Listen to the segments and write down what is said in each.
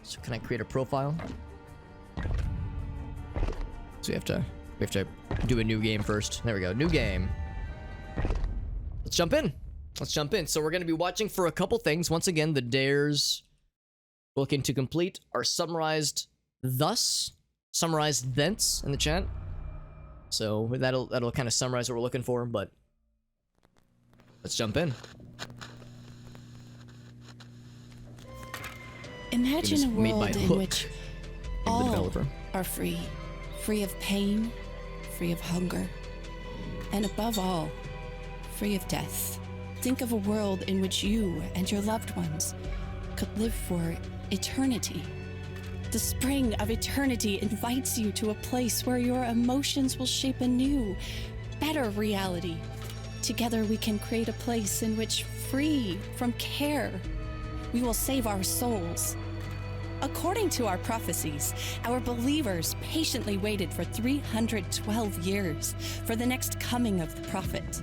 So can I create a profile? So we have to do a new game first. There we go, new game. Let's jump in. Let's jump in. So we're going to be watching for a couple things. Once again, the dares we're looking to complete are summarized thus, summarized thence in the chat. So that'll kind of summarize what we're looking for, but let's jump in. Imagine a world in which all are free. Free of pain, free of hunger, and above all, free of death. Think of a world in which you and your loved ones could live for eternity. The spring of eternity invites you to a place where your emotions will shape a new, better reality. Together we can create a place in which, free from care, we will save our souls. According to our prophecies, our believers patiently waited for 312 years for the next coming of the prophet.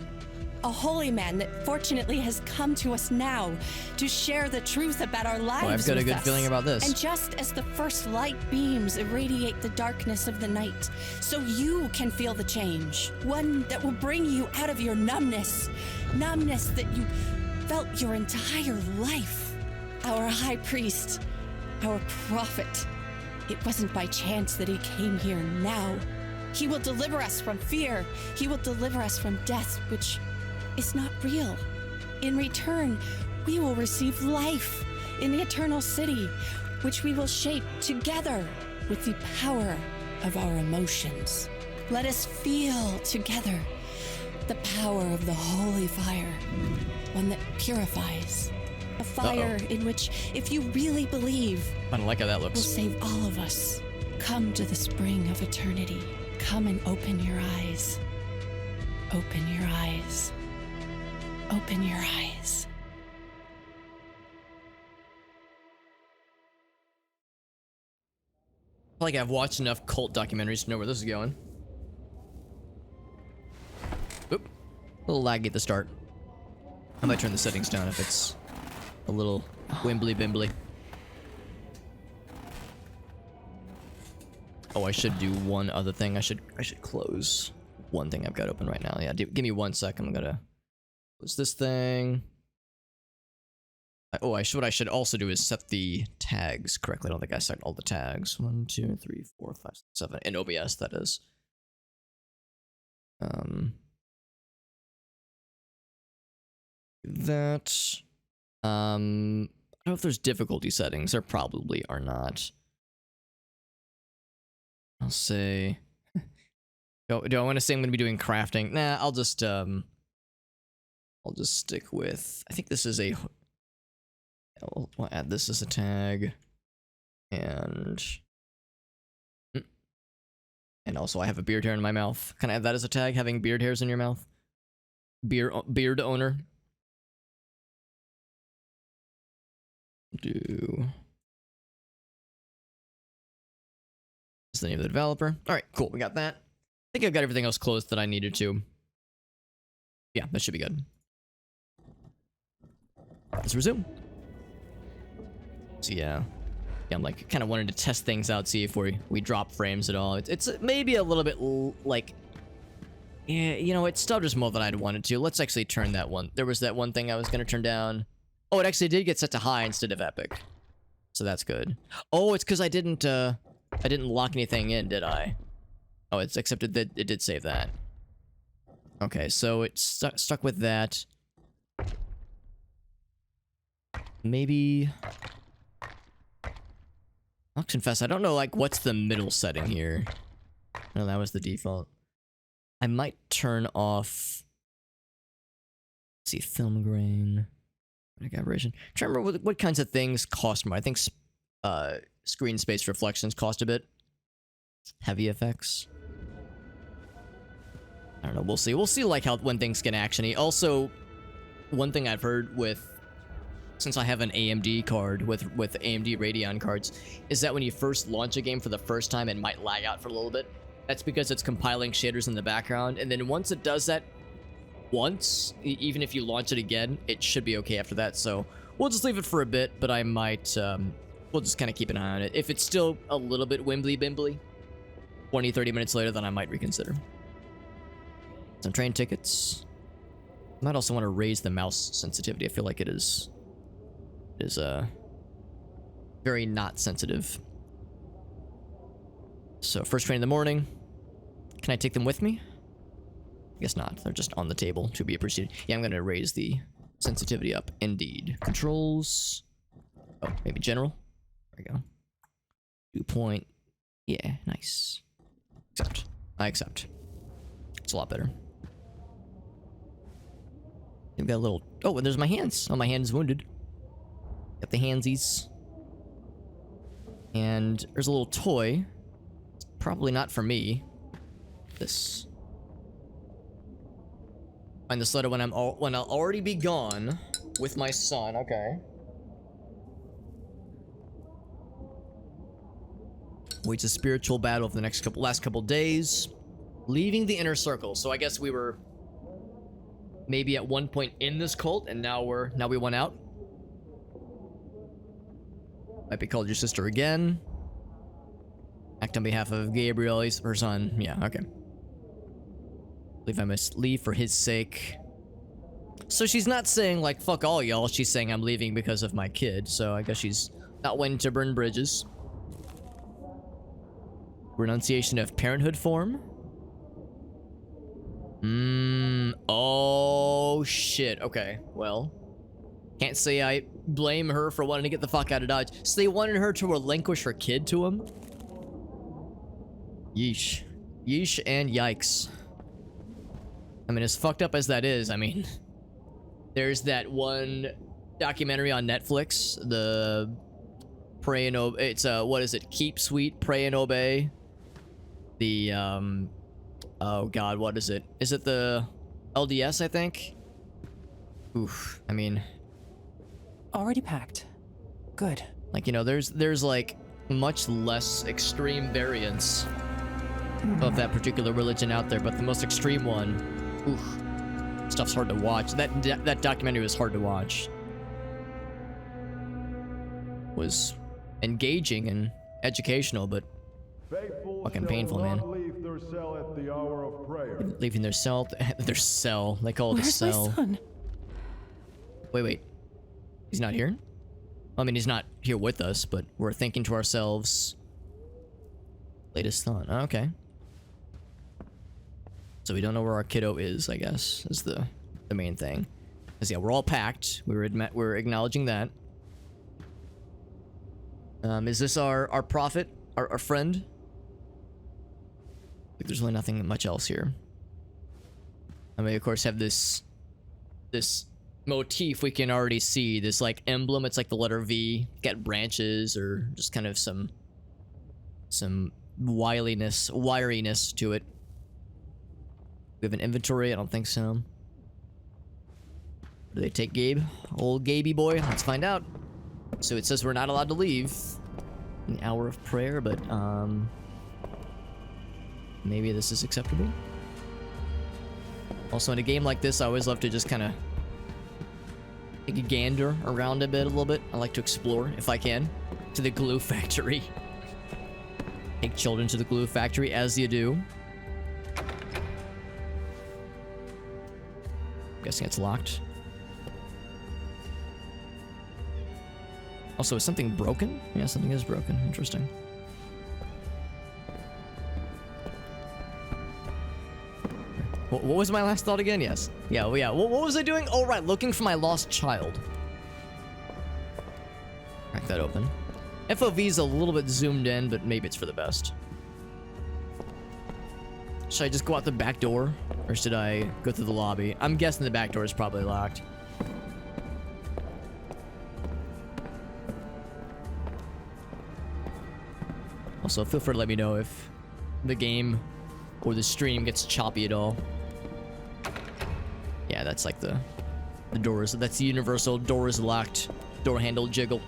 A holy man that fortunately has come to us now to share the truth about our lives. I've got a good feeling about this. And just as the first light beams irradiate the darkness of the night, so you can feel the change. One that will bring you out of your numbness. Numbness that you felt your entire life. Our high priest, our prophet. It wasn't by chance that he came here now. He will deliver us from fear. He will deliver us from death, which is not real. In return, we will receive life in the eternal city, which we will shape together with the power of our emotions. Let us feel together the power of the holy fire, one that purifies. A fire in which, if you really believe, I don't like how that looks, will save all of us. Come to the spring of eternity. Come and open your eyes. Open your eyes. Open your eyes. I feel like I've watched enough cult documentaries to know where this is going. Oop. A little laggy at the start. I might turn the settings down if it's a little wimbly bimbly. Oh, I should do one other thing. I should close one thing I've got open right now. Yeah, give me 1 second. I'm gonna close this thing. What I should also do is set the tags correctly. I don't think I set all the tags. 1, 2, 3, 4, 5, 6, 7. In OBS, that is. That. I don't know if there's difficulty settings. There probably are not. I'll say. Do I want to say I'm going to be doing crafting? Nah, I'll just stick with. I think this is a. We'll add this as a tag, and also I have a beard hair in my mouth. Can I add that as a tag? Having beard hairs in your mouth. Beard owner. Do. Is the name of the developer? All right, cool. We got that. I think I've got everything else closed that I needed to. Yeah, that should be good. Let's resume. So yeah, I'm like kind of wanted to test things out, see if we drop frames at all. It's maybe a little bit like, yeah, you know, it stutters more than I'd wanted to. Let's actually turn that one. There was that one thing I was gonna turn down. Oh, it actually did get set to high instead of epic, so that's good. Oh, it's because I didn't lock anything in, did I? Oh, it's accepted that it did save that. Okay, so it's stuck with that. Maybe. I'll confess, I don't know, like, what's the middle setting here? No, that was the default. I might turn off. Let's see, film grain. Aberration. Try to remember what kinds of things cost more. I think screen space reflections cost a bit. Heavy effects. I don't know. We'll see. We'll see like how when things get actiony. Also, one thing I've heard with, since I have an AMD card with AMD Radeon cards, is that when you first launch a game for the first time, it might lag out for a little bit. That's because it's compiling shaders in the background, and then once it does that once, even if you launch it again, it should be okay after that. So we'll just leave it for a bit, but I might we'll just kind of keep an eye on it. If it's still a little bit wimbly-bimbly, 20-30 minutes later, then I might reconsider. Some train tickets. I might also want to raise the mouse sensitivity. I feel like it is very not sensitive. So first train in the morning. Can I take them with me? I guess not. They're just on the table to be appreciated. Yeah, I'm gonna raise the sensitivity up. Indeed. Controls. Oh, maybe general. There we go. 2 point. Yeah, nice. Accept. I accept. It's a lot better. We've got a little... Oh, and there's my hands. Oh, my hand is wounded. Got the handsies. And there's a little toy. It's probably not for me. This. Find this letter when I'll already be gone with my son. Okay. Waits a spiritual battle for the last couple days. Leaving the inner circle. So I guess we were maybe at one point in this cult, and now we went out. Might be called your sister again. Act on behalf of Gabriel, he's her son. Yeah, okay. Believe I must leave for his sake. So she's not saying like fuck all y'all. She's saying I'm leaving because of my kid. So I guess she's not wanting to burn bridges. Renunciation of parenthood form. Oh shit. Okay. Well, can't say I blame her for wanting to get the fuck out of Dodge. So they wanted her to relinquish her kid to him? Yeesh. Yeesh and yikes. I mean, as fucked up as that is, I mean, there's that one documentary on Netflix, the Pray and Obey. It's what is it? Keep Sweet, Pray and Obey. The oh god, what is it? Is it the LDS, I think? Oof, I mean, already packed. Good. Like, you know, there's like much less extreme variants of that particular religion out there, but the most extreme one, oof, stuff's hard to watch. That documentary was hard to watch. Was engaging and educational, but fucking painful, man. Leave their cell at the hour of prayer. Leaving their cell, their cell. They call it a cell. Where's my son? Wait. He's not here? I mean, he's not here with us, but we're thinking to ourselves. Latest thought. Oh, okay. So we don't know where our kiddo is, I guess, is the main thing. Because yeah, we're all packed. We're acknowledging that. Is this our prophet? Our friend? Like, there's really nothing much else here. And we of course have this motif we can already see. This like emblem. It's like the letter V. Got branches or just kind of some wiriness to it. We have an inventory. I don't think so. Do they take Gabe? Old Gaby boy? Let's find out. So it says we're not allowed to leave an hour of prayer, but maybe this is acceptable. Also, in a game like this, I always love to just kind of take a gander around a little bit. I like to explore, if I can, to the glue factory. Take children to the glue factory, as you do. Guessing it's locked. Also, is something broken? Yeah, something is broken. Interesting. What was my last thought again? Yes. Yeah, well, yeah. What was I doing? Oh, right. Looking for my lost child. Crack that open. FOV's a little bit zoomed in, but maybe it's for the best. Should I just go out the back door? Or should I go through the lobby? I'm guessing the back door is probably locked. Also, feel free to let me know if the game or the stream gets choppy at all. Yeah, that's like the doors. That's the universal door is locked. Door handle jiggle.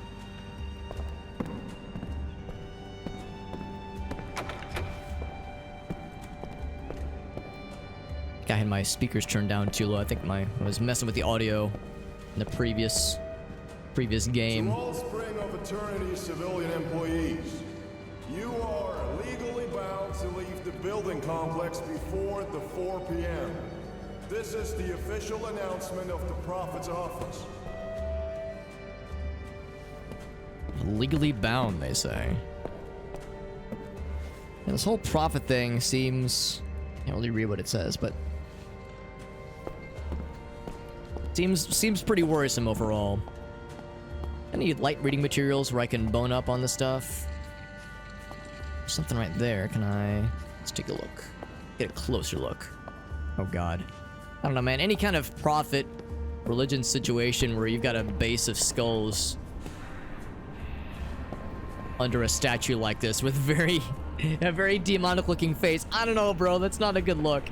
I had my speakers turned down too low. I think I was messing with the audio in the previous game. To all spring of Fraternity civilian employees. You are legally bound to leave the building complex before the 4 p.m. This is the official announcement of the Prophet's office. Legally bound, they say. And this whole Prophet thing seems... I can't really read what it says, but... Seems pretty worrisome overall. Any light reading materials where I can bone up on the stuff? There's something right there. Can I... Let's take a look. Get a closer look. Oh god. I don't know, man. Any kind of Prophet religion situation where you've got a base of skulls under a statue like this with a very demonic looking face. I don't know, bro. That's not a good look.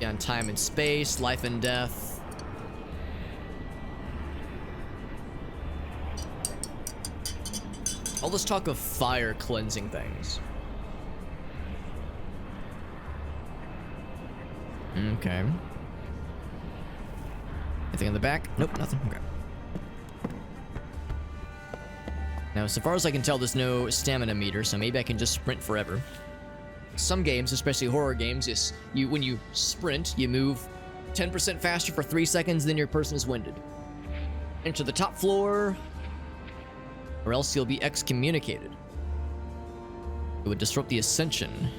On time and space, life and death. All this talk of fire cleansing things. Okay. Anything in the back? Nope, nothing. Okay. Now, so far as I can tell, there's no stamina meter, so maybe I can just sprint forever. Some games, especially horror games, is when you sprint, you move 10% faster for 3 seconds, then your person is winded. Enter the top floor, or else you'll be excommunicated. It would disrupt the ascension.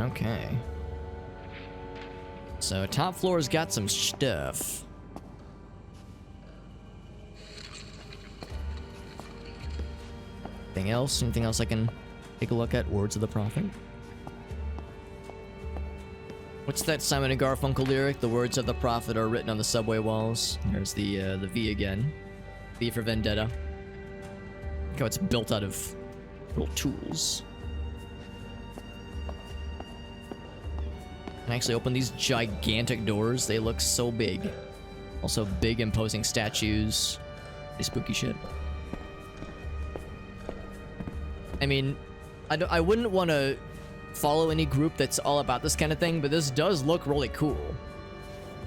Okay. So top floor's got some stuff. Anything else? Anything else I can take a look at? Words of the Prophet. What's that Simon and Garfunkel lyric? The words of the Prophet are written on the subway walls. There's the V again. V for Vendetta. Look how it's built out of little tools. Can I actually open these gigantic doors? They look so big. Also big imposing statues. Pretty spooky shit. I mean, I wouldn't want to follow any group that's all about this kind of thing, but this does look really cool.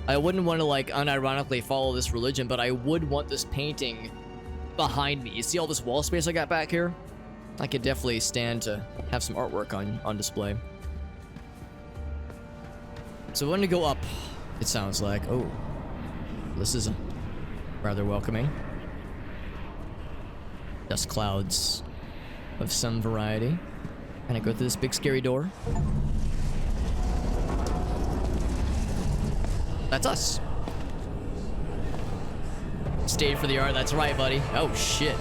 I wouldn't want to like unironically follow this religion, but I would want this painting behind me. You see all this wall space I got back here? I could definitely stand to have some artwork on display. So we're going to go up, it sounds like. Oh, this is rather welcoming. Dust clouds of some variety. Can I go through this big scary door? That's us. Stayed for the art, that's right, buddy. Oh, shit.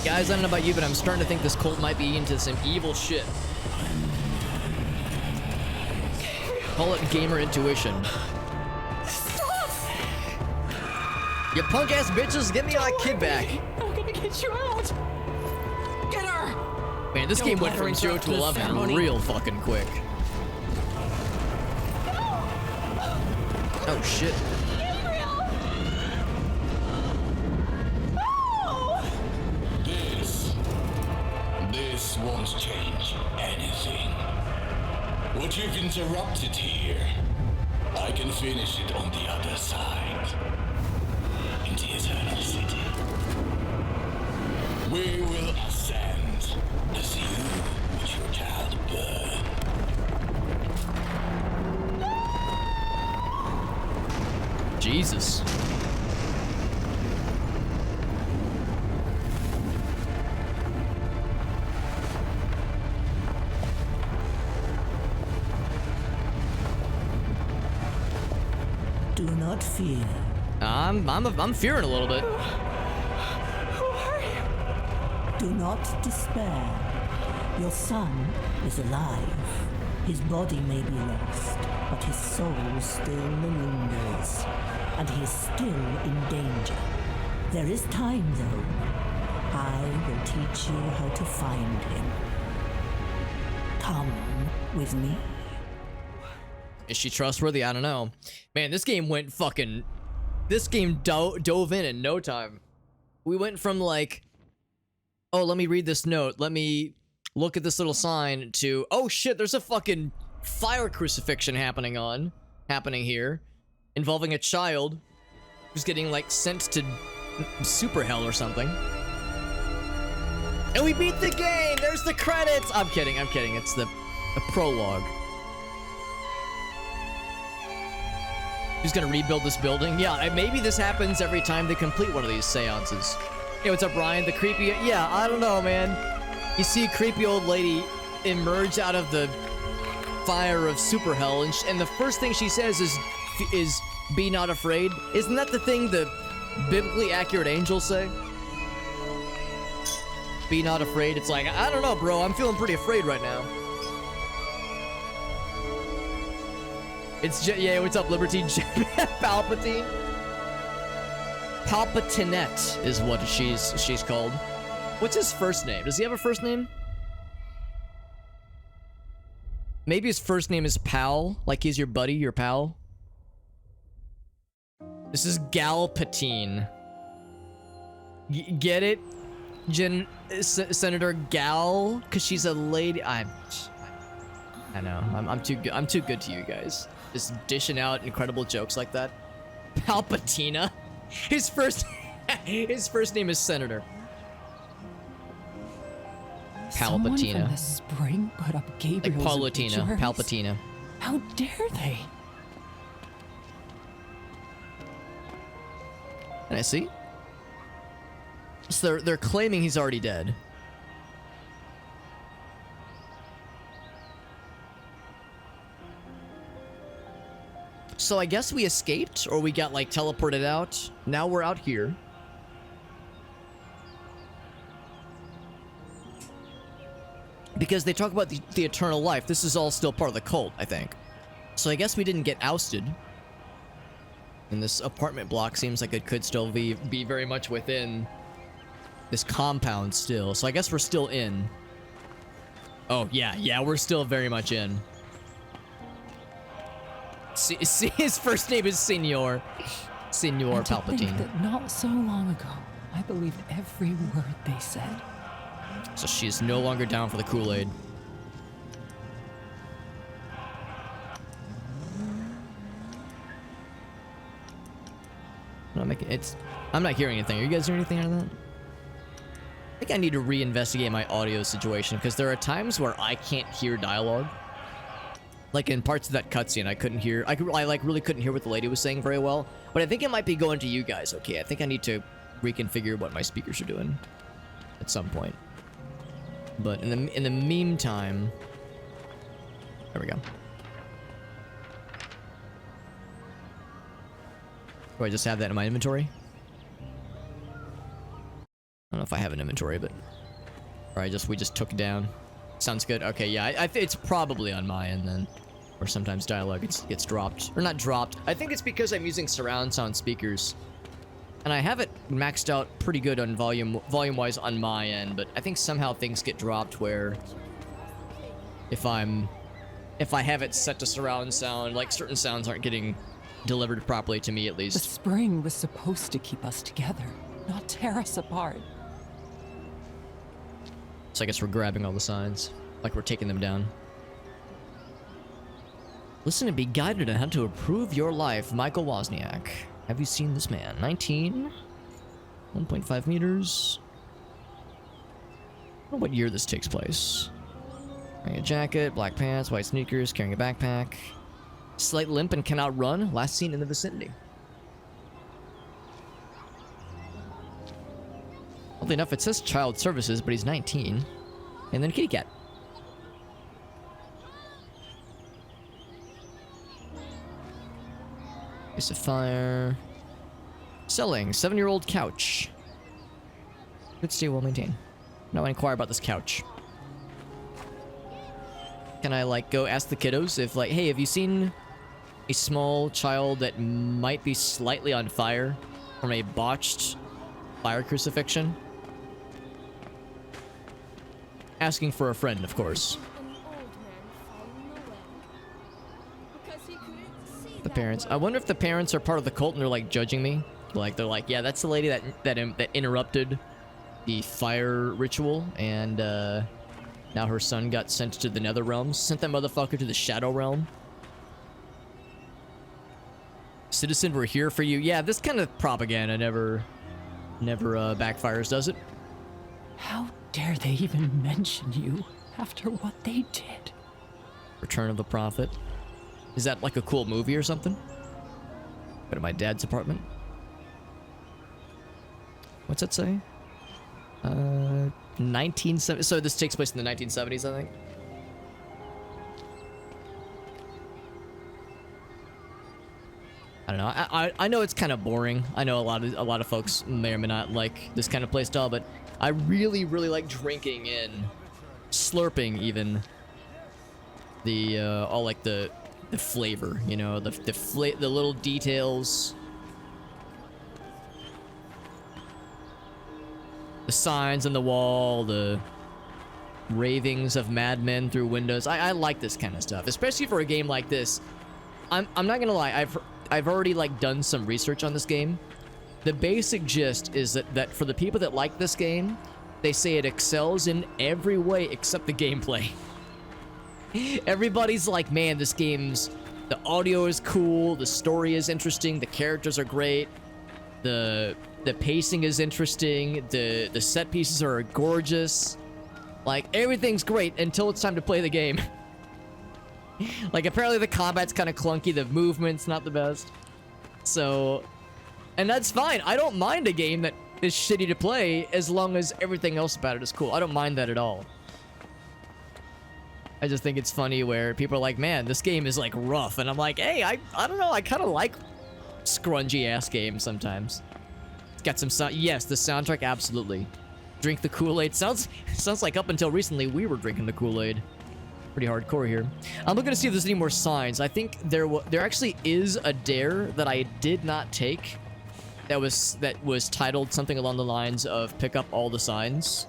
Guys, I don't know about you, but I'm starting to think this cult might be into some evil shit. Call it gamer intuition. You punk ass bitches, get me that kid back. I'm gonna get you out. Get her. Man, this game went from 0 to 11 real fucking quick. Oh shit. This won't change anything. What you've interrupted here, I can finish it on the other side. In the Eternal City. We will ascend as you with your child burn. Jesus. Do not fear. I'm fearing a little bit. Do not despair. Your son is alive. His body may be lost, but his soul still lingers, and he is still in danger. There is time, though. I will teach you how to find him. Come with me. Is she trustworthy? I don't know. Man, this game went fucking... This game dove in no time. We went from like... Oh, let me read this note. Let me look at this little sign to, oh shit, there's a fucking fire crucifixion happening here, involving a child who's getting like sent to super hell or something. And we beat the game! There's the credits! I'm kidding. It's the prologue. Who's gonna rebuild this building? Yeah, maybe this happens every time they complete one of these seances. Hey, what's up, Ryan? The creepy... Yeah, I don't know, man. You see a creepy old lady emerge out of the fire of super hell, and the first thing she says is be not afraid. Isn't that the thing the biblically accurate angels say? Be not afraid. It's like, I don't know, bro. I'm feeling pretty afraid right now. Yeah, what's up, Liberty? Palpatine? Palpatinette is what she's called. What's his first name? Does he have a first name? Maybe his first name is Pal, like he's your buddy, your pal. This is Galpatine. Get it? Senator Gal, because she's a lady. I know. I'm too good. I'm too good to you guys. Just dishing out incredible jokes like that. Palpatina. His first name is Senator. Someone Palpatina. from the spring put up Gabriel's Like Paulatina. obituaries? Palpatina. How dare they? And I see. So they're claiming he's already dead. So I guess we escaped, or we got like teleported out. Now we're out here. Because they talk about the eternal life. This is all still part of the cult, I think. So I guess we didn't get ousted. And this apartment block seems like it could still be very much within this compound still. So I guess we're still in. Oh, yeah, we're still very much in. See, his first name is Senor. Senor And to think Palpatine. that not so long ago, I believed every word they said. So she's no longer down for the Kool-Aid. I'm not hearing anything. Are you guys hearing anything out of that? I think I need to reinvestigate my audio situation, because there are times where I can't hear dialogue. Like in parts of that cutscene, I couldn't hear. I like really couldn't hear what the lady was saying very well. But I think it might be going to you guys. Okay, I think I need to reconfigure what my speakers are doing at some point. But in the meantime, there we go. Do I just have that in my inventory? I don't know if I have an inventory, but we just took it down. Sounds good. Okay, yeah, it's probably on my end then, or sometimes dialogue gets dropped, or not dropped. I think it's because I'm using surround sound speakers, and I have it maxed out pretty good on volume-wise on my end. But I think somehow things get dropped where if I have it set to surround sound, like certain sounds aren't getting delivered properly to me at The least. spring was supposed to keep us together, not tear us apart. So I guess we're grabbing all the signs, like we're taking them down. Listen and be guided on how to improve your life, Michael Wozniak. Have you seen this man? 19? 1.5 meters? I don't know what year this takes place. Wearing a jacket, black pants, white sneakers, carrying a backpack. Slight limp and cannot run. Last seen in the vicinity. Oddly enough, it says child services, but he's 19. And then kitty cat. Piece of fire. Selling. 7-year-old couch. Good stay, well maintained. Now I inquire about this couch. Can I, like, go ask the kiddos if, like, hey, have you seen a small child that might be slightly on fire from a botched fire crucifixion? Asking for a friend, of course. The parents. I wonder if the parents are part of the cult and they're like judging me. Like they're like, yeah, that's the lady that interrupted the fire ritual, and Now her son got sent to the nether realms. Sent that motherfucker to the shadow realm. Citizen, we're here for you. Yeah, this kind of propaganda never backfires, does it? How dare they even mention you after what they did? Return of the Prophet. Is that like a cool movie or something? Go to my dad's apartment. What's that say? 1970. So this takes place in the 1970s, I think. I don't know. I know it's kind of boring. I know a lot of folks may or may not like this kind of play style, but I really like drinking in, slurping even the all like the flavor, you know, the little details, the signs on the wall, the ravings of madmen through windows. I like this kind of stuff, especially for a game like this. I'm not gonna lie. I've already like done some research on this game. The basic gist is that for the people that like this game, they say it excels in every way except the gameplay. Everybody's like, man, the audio is cool, the story is interesting, the characters are great, the pacing is interesting, the set pieces are gorgeous. Like, everything's great until it's time to play the game. Like, apparently the combat's kind of clunky, the movement's not the best. So, and that's fine. I don't mind a game that is shitty to play as long as everything else about it is cool. I don't mind that at all. I just think it's funny where people are like, man, this game is like rough. And I'm like, hey, I don't know. I kind of like scrungy ass games sometimes. It's got some sound. Yes, the soundtrack, absolutely. Drink the Kool-Aid. Sounds like up until recently we were drinking the Kool-Aid. Pretty hardcore here. I'm looking to see if there's any more signs. I think there actually is a dare that I did not take that was titled something along the lines of pick up all the signs.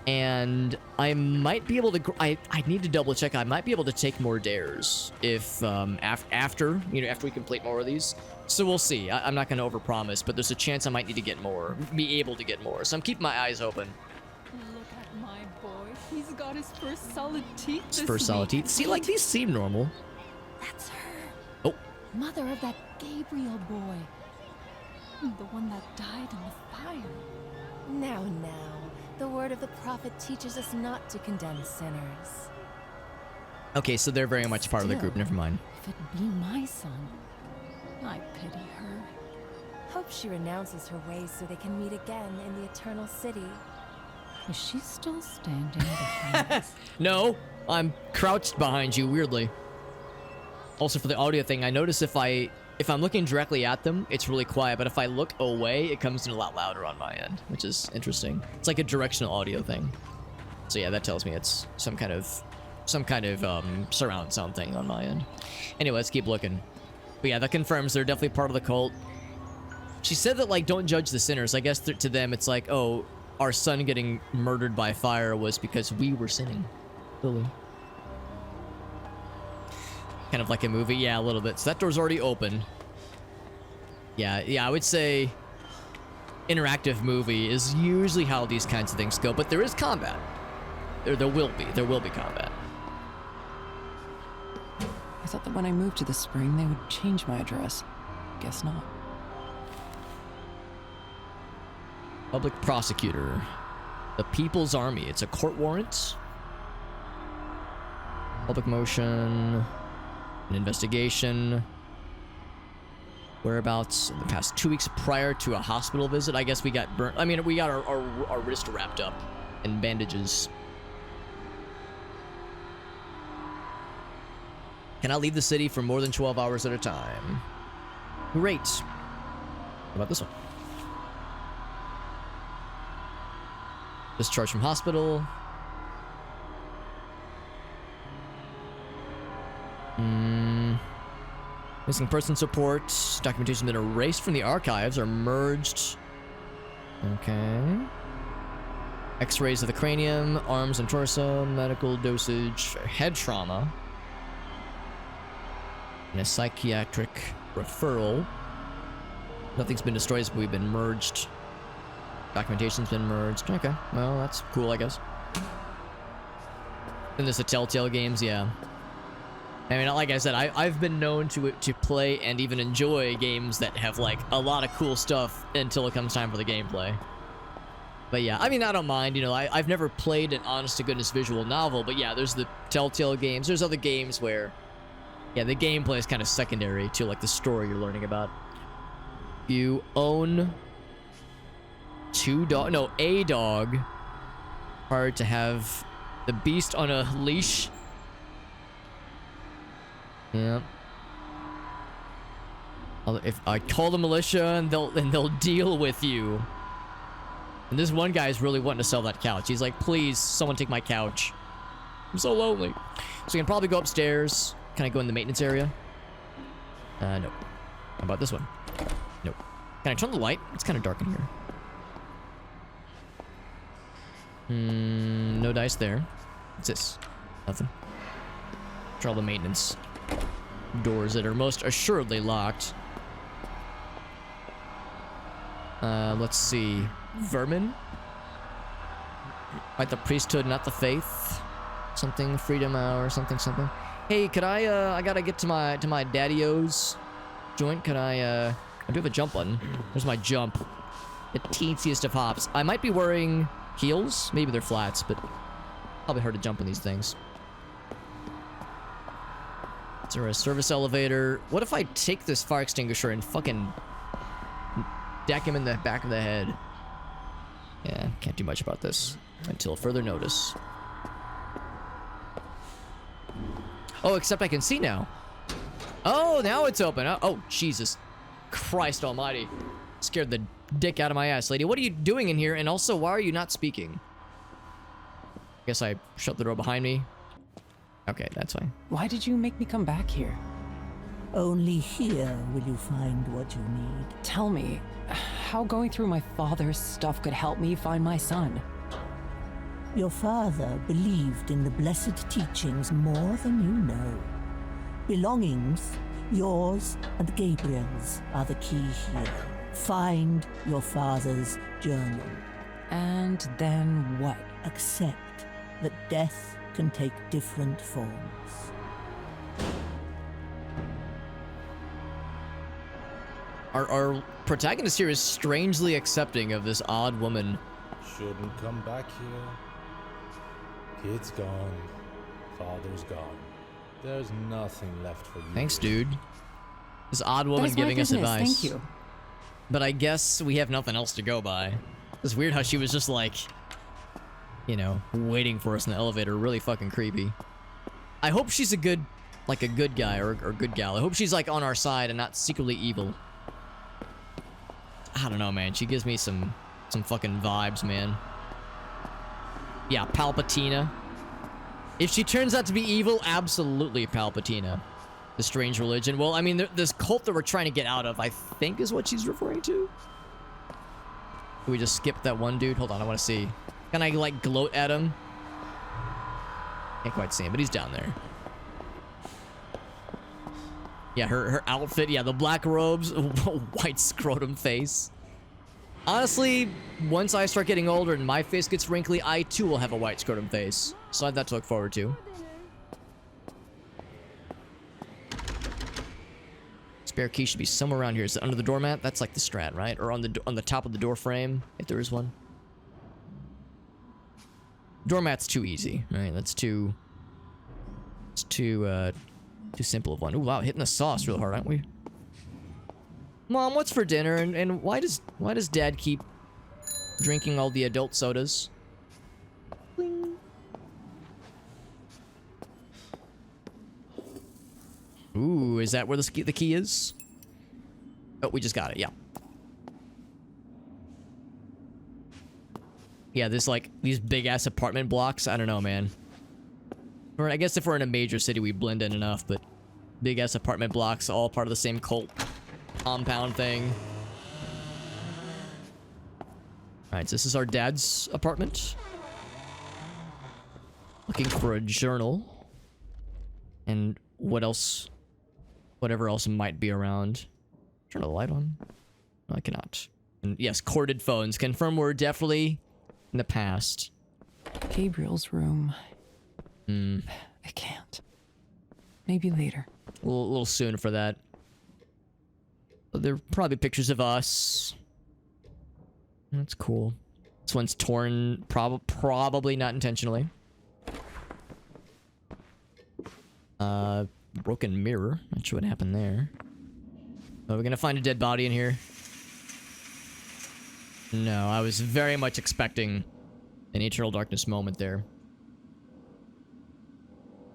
And I might be able to I need to double check. I might be able to take more dares if after we complete more of these. So we'll see. I'm not going to overpromise, but there's a chance I might need to get more, be able to get more. So I'm keeping my eyes open. Look at my boy. He's got his first solid teeth this First solid week. teeth. See, like, these seem normal. That's her. Oh. Mother of that Gabriel boy. The one that died in the fire. Now. The word of the prophet teaches us not to condemn sinners. Okay, so they're very much part of the group. Never mind. If it be my son, I pity her. Hope she renounces her ways so they can meet again in the eternal city. Is she still standing behind us? No, I'm crouched behind you weirdly. Also, for the audio thing, I notice if I'm looking directly at them, it's really quiet, but if I look away, it comes in a lot louder on my end, which is interesting. It's like a directional audio thing. So yeah, that tells me it's some kind of surround sound thing on my end. Anyway, let's keep looking. But yeah, that confirms they're definitely part of the cult. She said that, like, don't judge the sinners. I guess to them it's like, oh, our son getting murdered by fire was because we were sinning. Really. Kind of like a movie. Yeah, a little bit. So that door's already open. Yeah, I would say interactive movie is usually how these kinds of things go, but there is combat. There will be combat. I thought that when I moved to the spring, they would change my address. Guess not. Public prosecutor. The People's Army. It's a court warrant. Public motion. An investigation. Whereabouts in the past 2 weeks prior to a hospital visit. I guess we got burnt. I mean, we got our wrist wrapped up in bandages. Cannot leave the city for more than 12 hours at a time. Great. What about this one? Discharged from hospital. Missing person support. Documentation been erased from the archives or merged. Okay. X-rays of the cranium, arms and torso, medical dosage, head trauma, and a psychiatric referral. Nothing's been destroyed, but we've been merged. Documentation's been merged. Okay, well, that's cool, I guess. And there's the Telltale games, yeah. I mean, like I said, I've been known to play and even enjoy games that have, like, a lot of cool stuff until it comes time for the gameplay. But yeah, I mean, I don't mind, you know, I've never played an honest-to-goodness visual novel, but yeah, there's the Telltale games. There's other games where, yeah, the gameplay is kind of secondary to, like, the story you're learning about. You own a dog. Hard to have the beast on a leash. Yeah. If I call the militia and they'll deal with you. And this one guy's really wanting to sell that couch. He's like, please, someone take my couch. I'm so lonely. So you can probably go upstairs. Can I go in the maintenance area? No. How about this one? Nope. Can I turn the light? It's kind of dark in here. No dice there. What's this? Nothing. Try all the maintenance doors that are most assuredly locked. Let's see. Vermin? Like the priesthood, not the faith. Something, freedom hour, something. Hey, could I gotta get to my daddy-o's joint. Could I do have a jump button. There's my jump. The teensiest of hops. I might be wearing heels. Maybe they're flats, but probably hard to jump in these things. Is there a service elevator? What if I take this fire extinguisher and fucking deck him in the back of the head? Yeah, can't do much about this until further notice. Oh, except I can see now. Oh, now it's open. Oh, Jesus Christ almighty. Scared the dick out of my ass, lady. What are you doing in here? And also, why are you not speaking? Guess I shut the door behind me. Okay, that's fine. Why did you make me come back here? Only here will you find what you need. Tell me, how going through my father's stuff could help me find my son? Your father believed in the blessed teachings more than you know. Belongings, yours and Gabriel's, are the key here. Find your father's journal. And then what? Accept that death can take different forms. Our protagonist here is strangely accepting of this odd woman. Shouldn't come back here. Kid's gone. Father's gone. There's nothing left for you. Thanks, dude. This odd woman giving us advice. Thank you. But I guess we have nothing else to go by. It's weird how she was just like, you know, waiting for us in the elevator. Really fucking creepy. I hope she's a good guy or good gal. I hope she's like on our side and not secretly evil. I don't know, man. She gives me some fucking vibes, man. Yeah, Palpatina. If she turns out to be evil, absolutely Palpatina. The strange religion. Well, I mean, this cult that we're trying to get out of, I think is what she's referring to. Can we just skip that one dude? Hold on, I want to see. Can I, like, gloat at him? Can't quite see him, but he's down there. Yeah, her outfit. Yeah, the black robes, white scrotum face. Honestly, once I start getting older and my face gets wrinkly, I too will have a white scrotum face. So I have that to look forward to. Spare key should be somewhere around here. Is it under the doormat? That's like the strat, right? Or on the top of the door frame, if there is one. Doormat's too easy, right? That's too... It's too simple of one. Ooh, wow, hitting the sauce real hard, aren't we? Mom, what's for dinner? And why does Dad keep drinking all the adult sodas? Bling. Ooh, is that where the key is? Oh, we just got it. Yeah. Yeah, this like these big ass apartment blocks. I don't know, man. Or I guess if we're in a major city, we blend in enough. But big ass apartment blocks, all part of the same cult compound thing. All right, so this is our dad's apartment. Looking for a journal. And what else? Whatever else might be around. Turn the light on. No, I cannot. And yes, corded phones. Confirm we're definitely in the past. Gabriel's room. I can't. Maybe later. A little soon for that. There are probably pictures of us. That's cool. This one's torn, probably not intentionally. Broken mirror. Not sure what happened there. Are we gonna find a dead body in here? No, I was very much expecting an Eternal Darkness moment there.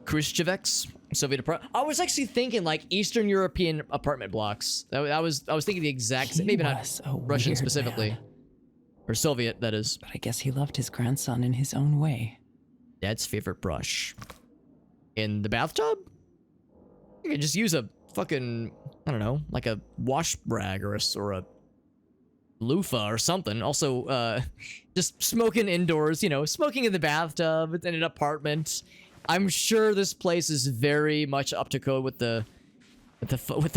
Khrushchev's Soviet apartment. I was actually thinking like Eastern European apartment blocks. I was thinking the exact same. Maybe not Russian weird specifically, man. or Soviet. That is. But I guess he loved his grandson in his own way. Dad's favorite brush. In the bathtub? You could just use a fucking, I don't know, like a wash rag or a loofah or something. Also, just smoking indoors, you know, smoking in the bathtub in an apartment. I'm sure this place is very much up to code with the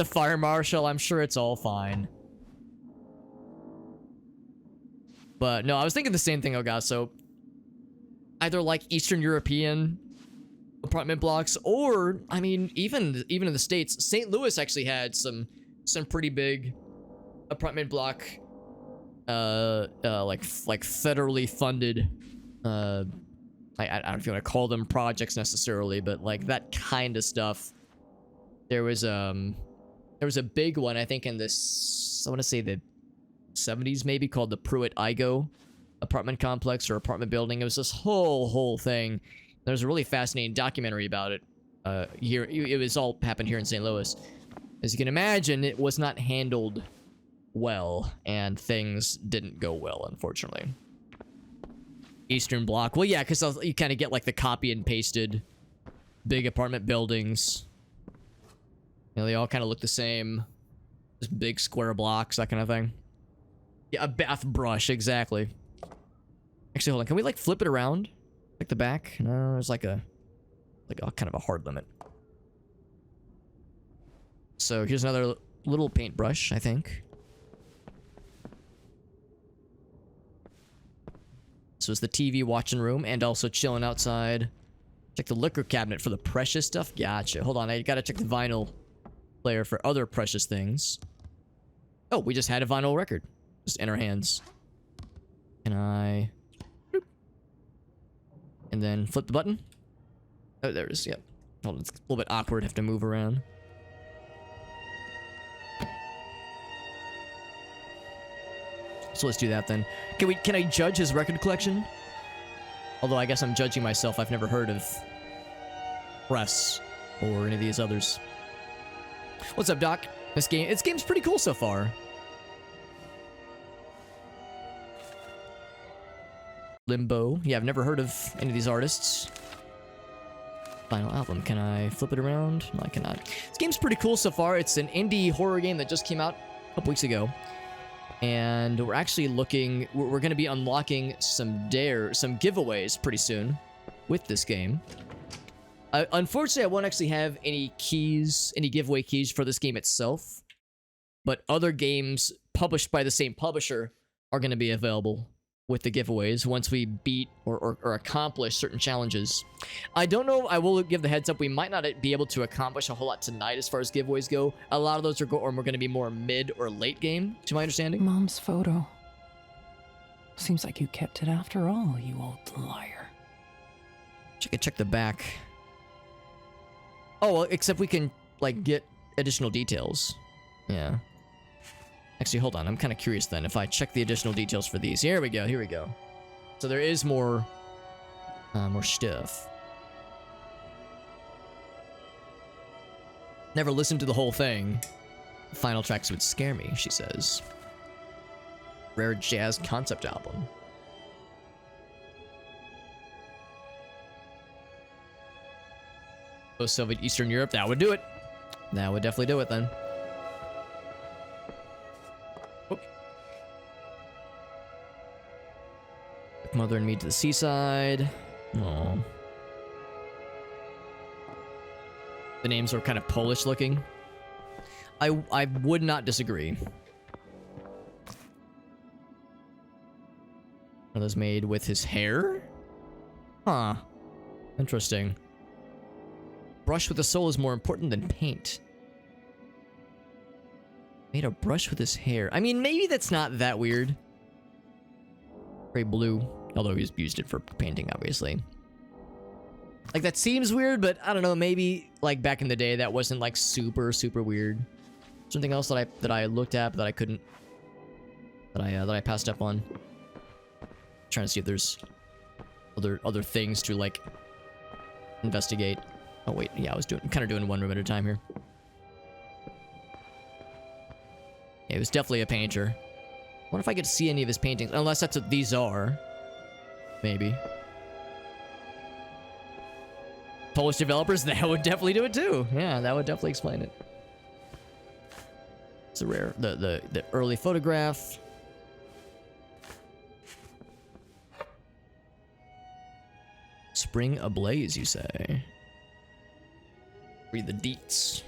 fire marshal. I'm sure it's all fine. But no, I was thinking the same thing, Ogasso. Either like Eastern European apartment blocks, or I mean, even in the States, St. Louis actually had some pretty big apartment block, like federally funded, I don't know if you want to call them projects necessarily, but like that kind of stuff. There was a big one, I think in this, I want to say the 70s maybe, called the Pruitt-Igoe apartment complex or apartment building. It was this whole thing. There's a really fascinating documentary about it. Here, it was all happened here in St. Louis. As you can imagine, it was not handled well, and things didn't go well, unfortunately. Eastern Bloc. Well, yeah, because you kind of get like the copy and pasted big apartment buildings. You know, they all kind of look the same. Just big square blocks, that kind of thing. Yeah, a bath brush, exactly. Actually, hold on. Can we like flip it around? Like the back? No, there's like a kind of a hard limit. So here's another little paintbrush, I think. So it's the TV watching room and also chilling outside. Check the liquor cabinet for the precious stuff. Gotcha. Hold on, I gotta check the vinyl player for other precious things. Oh, we just had a vinyl record. Just in our hands. Can I... Boop. And then flip the button. Oh, there it is. Yep. Hold on, it's a little bit awkward. Have to move around. So let's do that then. Can I judge his record collection? Although I guess I'm judging myself. I've never heard of Press or any of these others. What's up, Doc? This game's pretty cool so far. Limbo. Yeah, I've never heard of any of these artists. Final album. Can I flip it around? No, I cannot. This game's pretty cool so far. It's an indie horror game that just came out a couple weeks ago. And we're actually looking... We're going to be unlocking some giveaways pretty soon with this game. Unfortunately, I won't actually have any giveaway keys for this game itself. But other games published by the same publisher are going to be available with the giveaways once we beat or accomplish certain challenges. I don't know, I will give the heads up, we might not be able to accomplish a whole lot tonight as far as giveaways go. A lot of those are going to be more mid or late game, to my understanding. Mom's photo. Seems like you kept it after all, you old liar. Check the back. Oh, well, except we can, like, get additional details. Yeah. Actually, hold on. I'm kind of curious then if I check the additional details for these. Here we go. So there is more stuff. Never listened to the whole thing. Final tracks would scare me, she says. Rare jazz concept album. Post-Soviet Eastern Europe. That would do it. That would definitely do it then. Mother and me to the seaside. Aww. The names are kind of Polish looking. I would not disagree. Are those made with his hair? Huh. Interesting. Brush with the soul is more important than paint. Made a brush with his hair. I mean, maybe that's not that weird. Gray blue. Although he's used it for painting, obviously. Like, that seems weird, but I don't know. Maybe, like, back in the day, that wasn't, like, super, super weird. Something else that I looked at, but that I couldn't... That I passed up on. Trying to see if there's other things to, like, investigate. Oh, wait. Yeah, I was kind of doing one room at a time here. Yeah, he was definitely a painter. I wonder if I could see any of his paintings. Unless that's what these are. Maybe. Polish developers, that would definitely do it too. Yeah, that would definitely explain it. It's a rare, the early photograph. Spring ablaze, you say? Read the deets.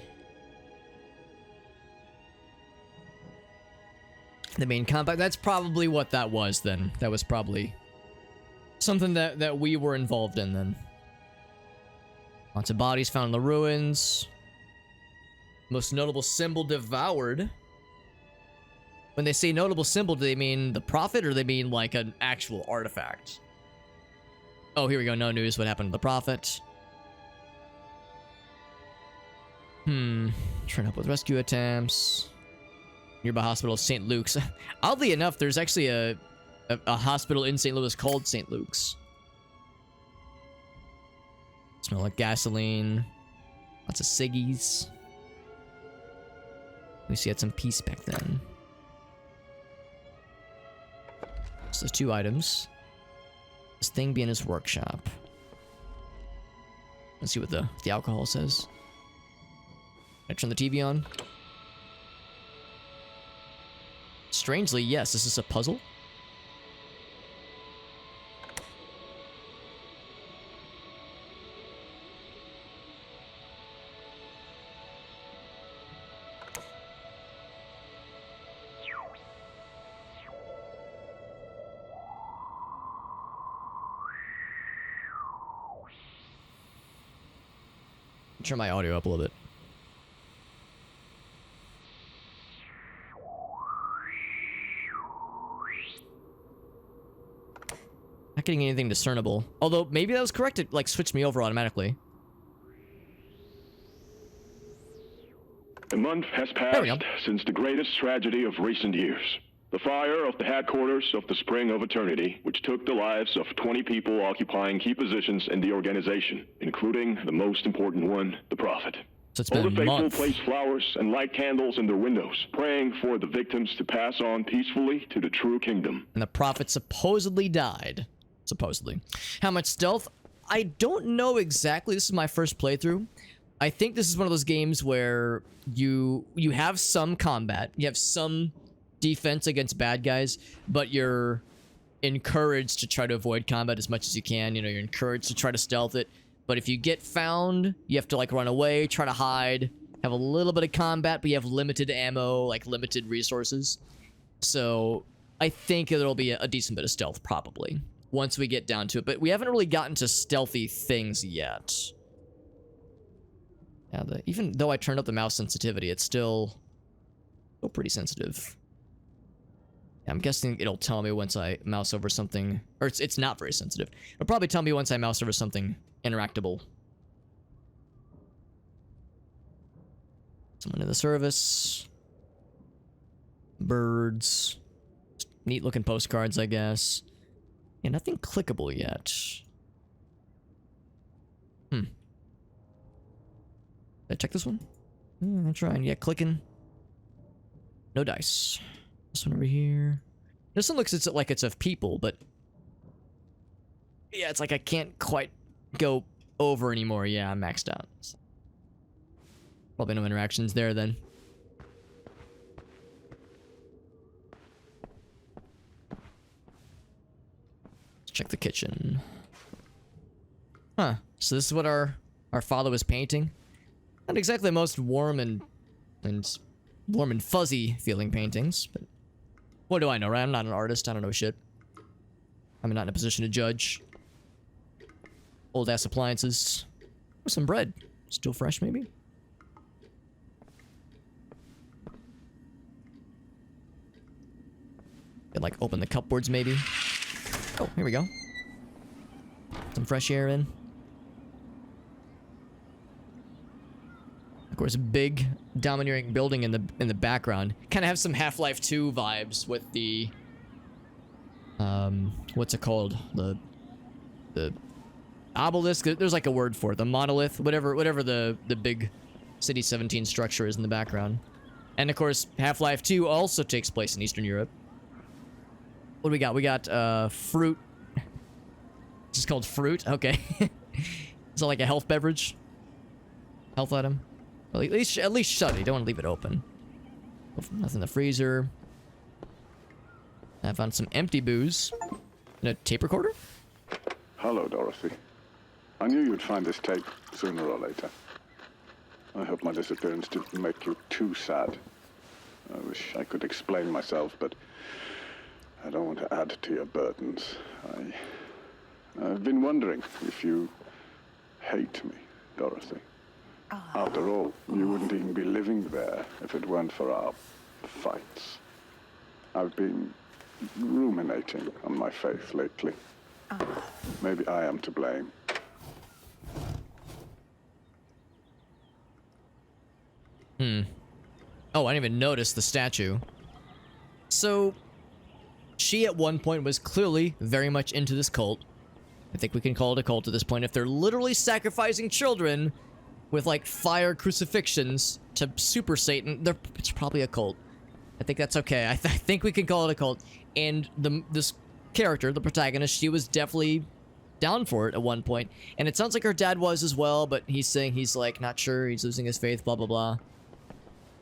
The main combat, that's probably what that was then. That was probably something that we were involved in then. Lots of bodies found in the ruins. Most notable symbol devoured. When they say notable symbol, do they mean the prophet or do they mean like an actual artifact? Oh, here we go. No news. What happened to the prophet? Trying to help with rescue attempts. Nearby hospital, St. Luke's. Oddly enough, there's actually a hospital in St. Louis called St. Luke's. Smell like gasoline. Lots of ciggies. We see had some peace back then. So there's 2 items. This thing be in his workshop. Let's see what the alcohol says. Can I turn the TV on? Strangely, yes. Is this a puzzle? Turn my audio up a little bit. Not getting anything discernible. Although, maybe that was correct. It, like, switched me over automatically. A month has passed since the greatest tragedy of recent years. The fire of the headquarters of the Spring of Eternity, which took the lives of 20 people occupying key positions in the organization, including the most important one, the Prophet. So it's All been the a faithful month. place flowers and light candles in their windows, praying for the victims to pass on peacefully to the true kingdom. And the Prophet supposedly died. Supposedly. How much stealth? I don't know exactly. This is my first playthrough. I think this is one of those games where you have some combat. You have some defense against bad guys, but you're encouraged to try to avoid combat as much as you can. You know, you're encouraged to try to stealth it. But if you get found, you have to, like, run away, try to hide, have a little bit of combat, but you have limited ammo, like, limited resources. So I think there'll be a decent bit of stealth, probably, once we get down to it. But we haven't really gotten to stealthy things yet. Yeah, even though I turned up the mouse sensitivity, it's still pretty sensitive. I'm guessing it'll tell me once I mouse over something, or it's not very sensitive. It'll probably tell me once I mouse over something interactable. Someone in the service. Birds. Neat looking postcards, I guess. Yeah, nothing clickable yet. Did I check this one? I'm trying. Yeah, clicking. No dice. This one over here. This one looks like it's of people, but yeah, it's like I can't quite go over anymore. Yeah, I'm maxed out. So probably no interactions there then. Let's check the kitchen. Huh. So this is what our father was painting. Not exactly the most warm and fuzzy feeling paintings, but what do I know, right? I'm not an artist. I don't know shit. I'm not in a position to judge. Old ass appliances. Or some bread. Still fresh, maybe? Could, like, open the cupboards, maybe. Oh, here we go. Some fresh air in. Of course, a big, domineering building in the background. Kind of have some Half-Life 2 vibes with the... what's it called? The obelisk? There's like a word for it. The monolith? Whatever the big City 17 structure is in the background. And of course, Half-Life 2 also takes place in Eastern Europe. What do we got? We got, fruit. This is called fruit? Okay. Is it like a health beverage? Health item? Well, at least shut it. You don't want to leave it open. Nothing in the freezer. I found some empty booze. And a tape recorder? Hello, Dorothy. I knew you'd find this tape sooner or later. I hope my disappearance didn't make you too sad. I wish I could explain myself, but I don't want to add to your burdens. I've been wondering if you hate me, Dorothy. After all, you wouldn't even be living there if it weren't for our fights. I've been ruminating on my faith lately. Maybe I am to blame. Oh, I didn't even notice the statue. So, she at one point was clearly very much into this cult. I think we can call it a cult at this point. If they're literally sacrificing children with, like, fire crucifixions to Super Satan, it's probably a cult. I think that's okay. I think we can call it a cult. And this character, the protagonist, she was definitely down for it at one point. And it sounds like her dad was as well, but he's saying he's, like, not sure. He's losing his faith, blah, blah, blah.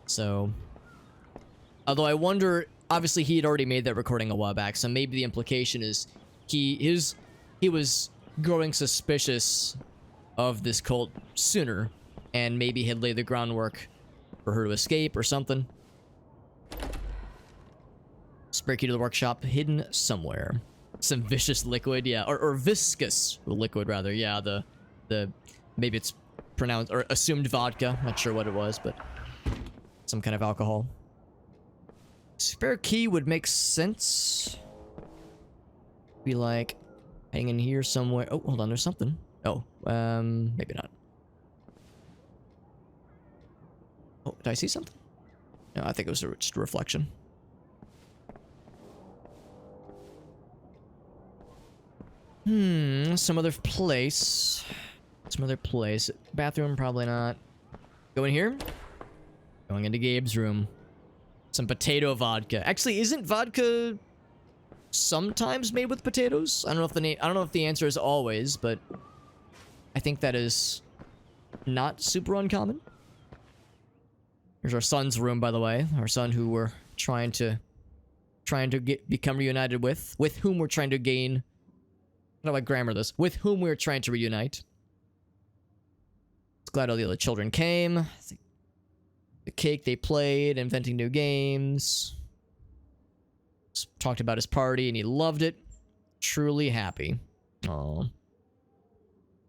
So, although I wonder, obviously he had already made that recording a while back, so maybe the implication is he was growing suspicious of this cult sooner, and maybe had laid the groundwork for her to escape or something. Spare key to the workshop hidden somewhere. Some vicious liquid, yeah, or viscous liquid rather, yeah. The maybe it's pronounced or assumed vodka. Not sure what it was, but some kind of alcohol. Spare key would make sense. Be like hanging in here somewhere. Oh, hold on, there's something. Oh, maybe not. Oh, did I see something? No, I think it was just a reflection. Some other place. Some other place. Bathroom, probably not. Go in here. Going into Gabe's room. Some potato vodka. Actually, isn't vodka sometimes made with potatoes? I don't know if the answer is always, but I think that is not super uncommon. Here's our son's room, by the way. Our son who we're trying to become reunited with whom we're trying to gain. How do I grammar this? With whom we're trying to reunite. Glad all the other children came. The cake they played, inventing new games. Talked about his party and he loved it. Truly happy. Aww. One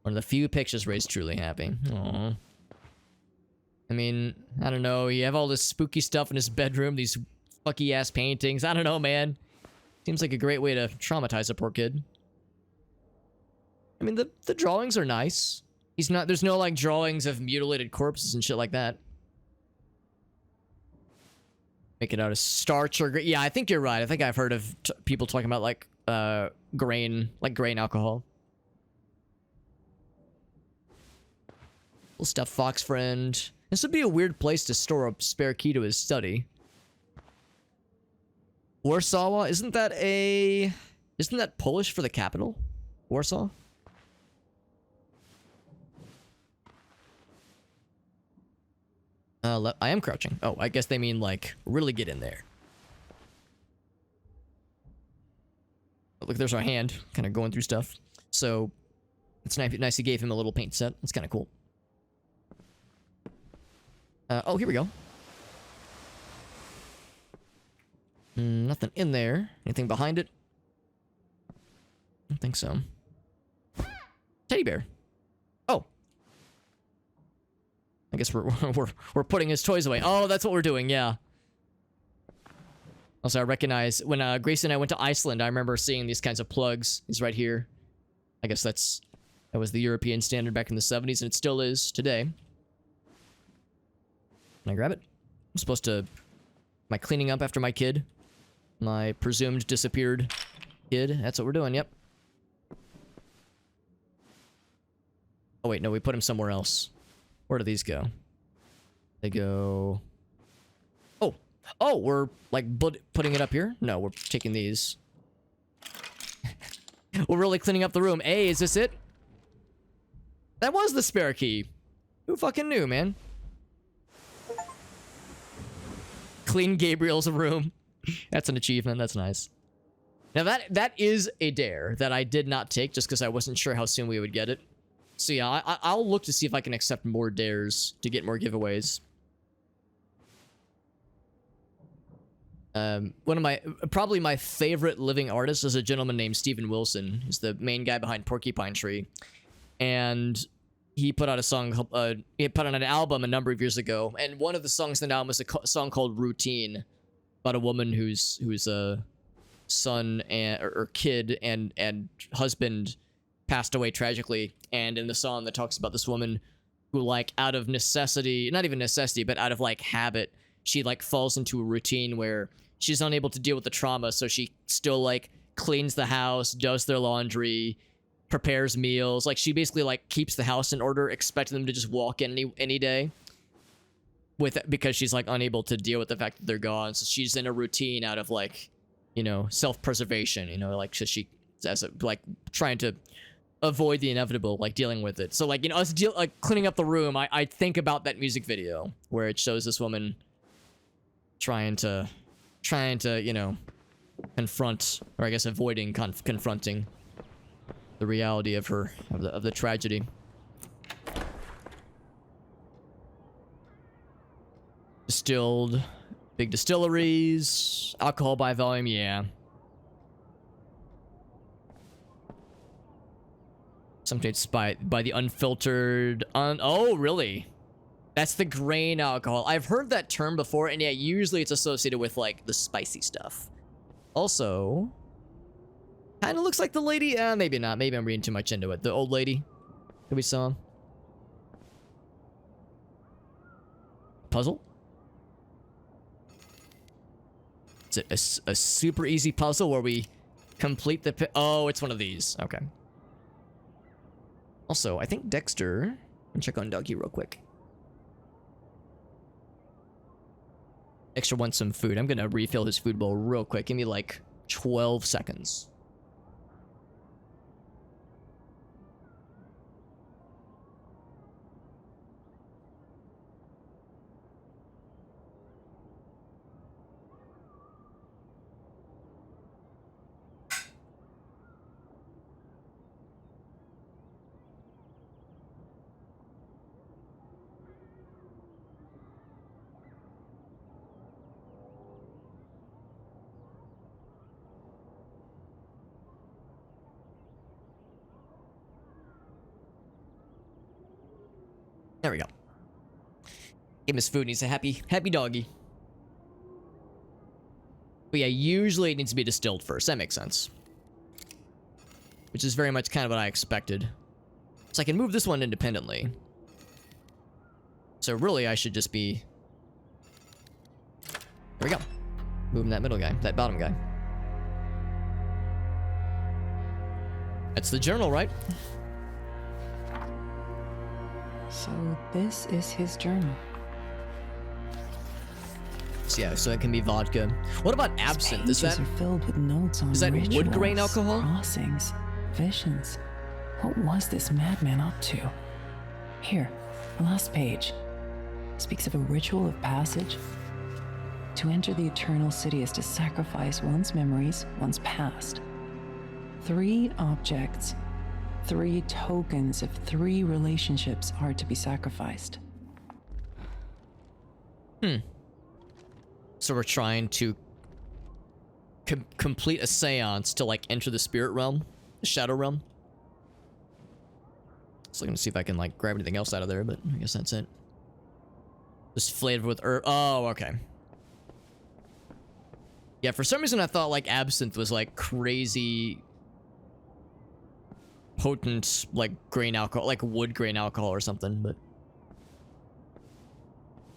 of the few pictures where he's truly happy. Aww. I mean, I don't know. You have all this spooky stuff in his bedroom, these fucky ass paintings. I don't know, man. Seems like a great way to traumatize a poor kid. I mean, the drawings are nice. There's no like drawings of mutilated corpses and shit like that. Make it out of starch or yeah, I think you're right. I think I've heard of people talking about like grain alcohol. Little stuffed fox friend. This would be a weird place to store a spare key to his study. Warsaw, isn't that Polish for the capital? Warsaw? I am crouching. Oh, I guess they mean, like, really get in there. Oh, look, there's our hand, kind of going through stuff. So, it's nice he gave him a little paint set. That's kind of cool. Oh, here we go. Nothing in there. Anything behind it? I don't think so. Teddy bear. Oh. I guess we're putting his toys away. Oh, that's what we're doing, yeah. Also, I recognize when Grace and I went to Iceland, I remember seeing these kinds of plugs. He's right here. I guess that was the European standard back in the 70s, and it still is today. Can I grab it? I'm supposed to... Am I cleaning up after my kid? My presumed disappeared kid? That's what we're doing, yep. Oh wait, no, we put him somewhere else. Where do these go? They go... Oh! Oh, we're, like, putting it up here? No, we're taking these. We're really cleaning up the room. Hey, is this it? That was the spare key. Who fucking knew, man? Clean Gabriel's room. That's an achievement. That's nice. Now, that is a dare that I did not take just because I wasn't sure how soon we would get it. So yeah, I'll look to see if I can accept more dares to get more giveaways. One of my, probably my favorite living artist is a gentleman named Steven Wilson. He's the main guy behind Porcupine Tree. And he put out a song, he put out an album a number of years ago. And one of the songs in the album is a song called Routine, about a woman whose son or kid and husband passed away tragically. And in the song that talks about this woman who, like, out of necessity, not even necessity, but out of, like, habit, she, like, falls into a routine where she's unable to deal with the trauma, so she still, like, cleans the house, does their laundry, prepares meals. Like, she basically, like, keeps the house in order, expecting them to just walk in any day, because she's, like, unable to deal with the fact that they're gone. So she's in a routine out of, like, you know, self-preservation, you know, like, so she, as a, like, trying to avoid the inevitable, like, dealing with it. So, like, you know, us like, cleaning up the room, I think about that music video where it shows this woman trying to, you know, confront, or I guess avoiding confronting the reality of the tragedy. Distilled, big distilleries, alcohol by volume, yeah. Sometimes by the unfiltered, oh, really? That's the grain alcohol. I've heard that term before, and yeah, usually it's associated with, like, the spicy stuff. Also, kind of looks like the lady, maybe not. Maybe I'm reading too much into it. The old lady that we saw. Puzzle? Is it a super easy puzzle where we complete the oh, it's one of these. Okay. Also, I think Dexter... Let me check on Dougie real quick. Dexter wants some food. I'm gonna refill his food bowl real quick. Give me like 12 seconds. There we go. Give him his food and he's a happy doggy. But yeah, usually it needs to be distilled first. That makes sense. Which is very much kind of what I expected. So I can move this one independently. So really I should just be... There we go. Moving that middle guy, that bottom guy. That's the journal, right? So this is his journal. So yeah, so it can be vodka. What about absinthe? His pages are filled with notes on is that rituals, wood grain alcohol? Crossings, visions. What was this madman up to? Here, the last page speaks of a ritual of passage. To enter the eternal city is to sacrifice one's memories, one's past. 3 objects, 3 tokens of 3 relationships are to be sacrificed. So we're trying to complete a seance to, like, enter the spirit realm, the shadow realm. Just looking to see if I can like grab anything else out of there, but I guess that's it. Just flavored with herb. Oh, okay. Yeah, for some reason I thought like absinthe was like crazy potent, like grain alcohol, like wood grain alcohol or something, but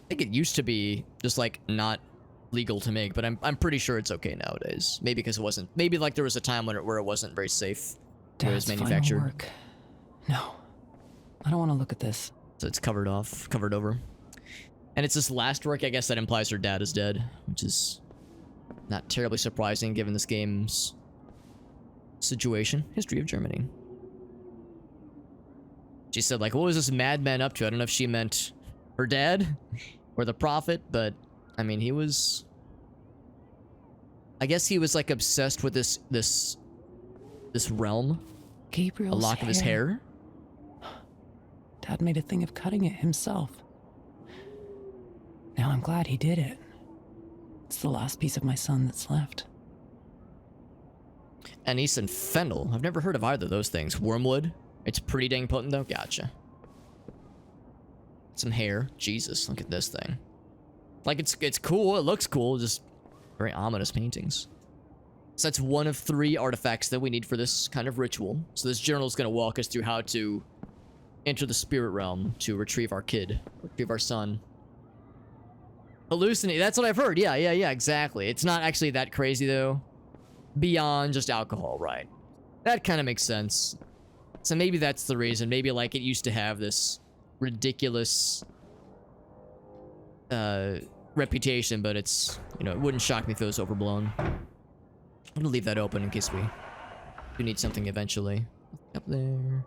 I think it used to be just like not legal to make, but I'm pretty sure it's okay nowadays. Maybe because it wasn't. Maybe like there was a time when where it wasn't very safe where it was Dad's manufactured. final work. No, I don't want to look at this. So it's covered over, and it's this last work. I guess that implies her dad is dead, which is not terribly surprising given this game's situation. History of Germany. She said like, what was this madman up to? I don't know if she meant her dad or the prophet, but I mean, he was, I guess he was like obsessed with this realm. Gabriel's a lock of his hair. Dad made a thing of cutting it himself. Now I'm glad he did it. It's the last piece of my son that's left. Anise and fennel. I've never heard of either of those things. Wormwood. It's pretty dang potent though. Gotcha. Some hair. Jesus, look at this thing. Like it's cool. It looks cool. Just very ominous paintings. So that's one of 3 artifacts that we need for this kind of ritual. So this journal is going to walk us through how to enter the spirit realm to retrieve our kid, retrieve our son. Hallucinate. That's what I've heard. Yeah, exactly. It's not actually that crazy though. Beyond just alcohol, right? That kind of makes sense. So maybe that's the reason. Maybe like it used to have this ridiculous reputation, but it's, you know, it wouldn't shock me if it was overblown. I'm gonna leave that open in case we do need something eventually. Up there.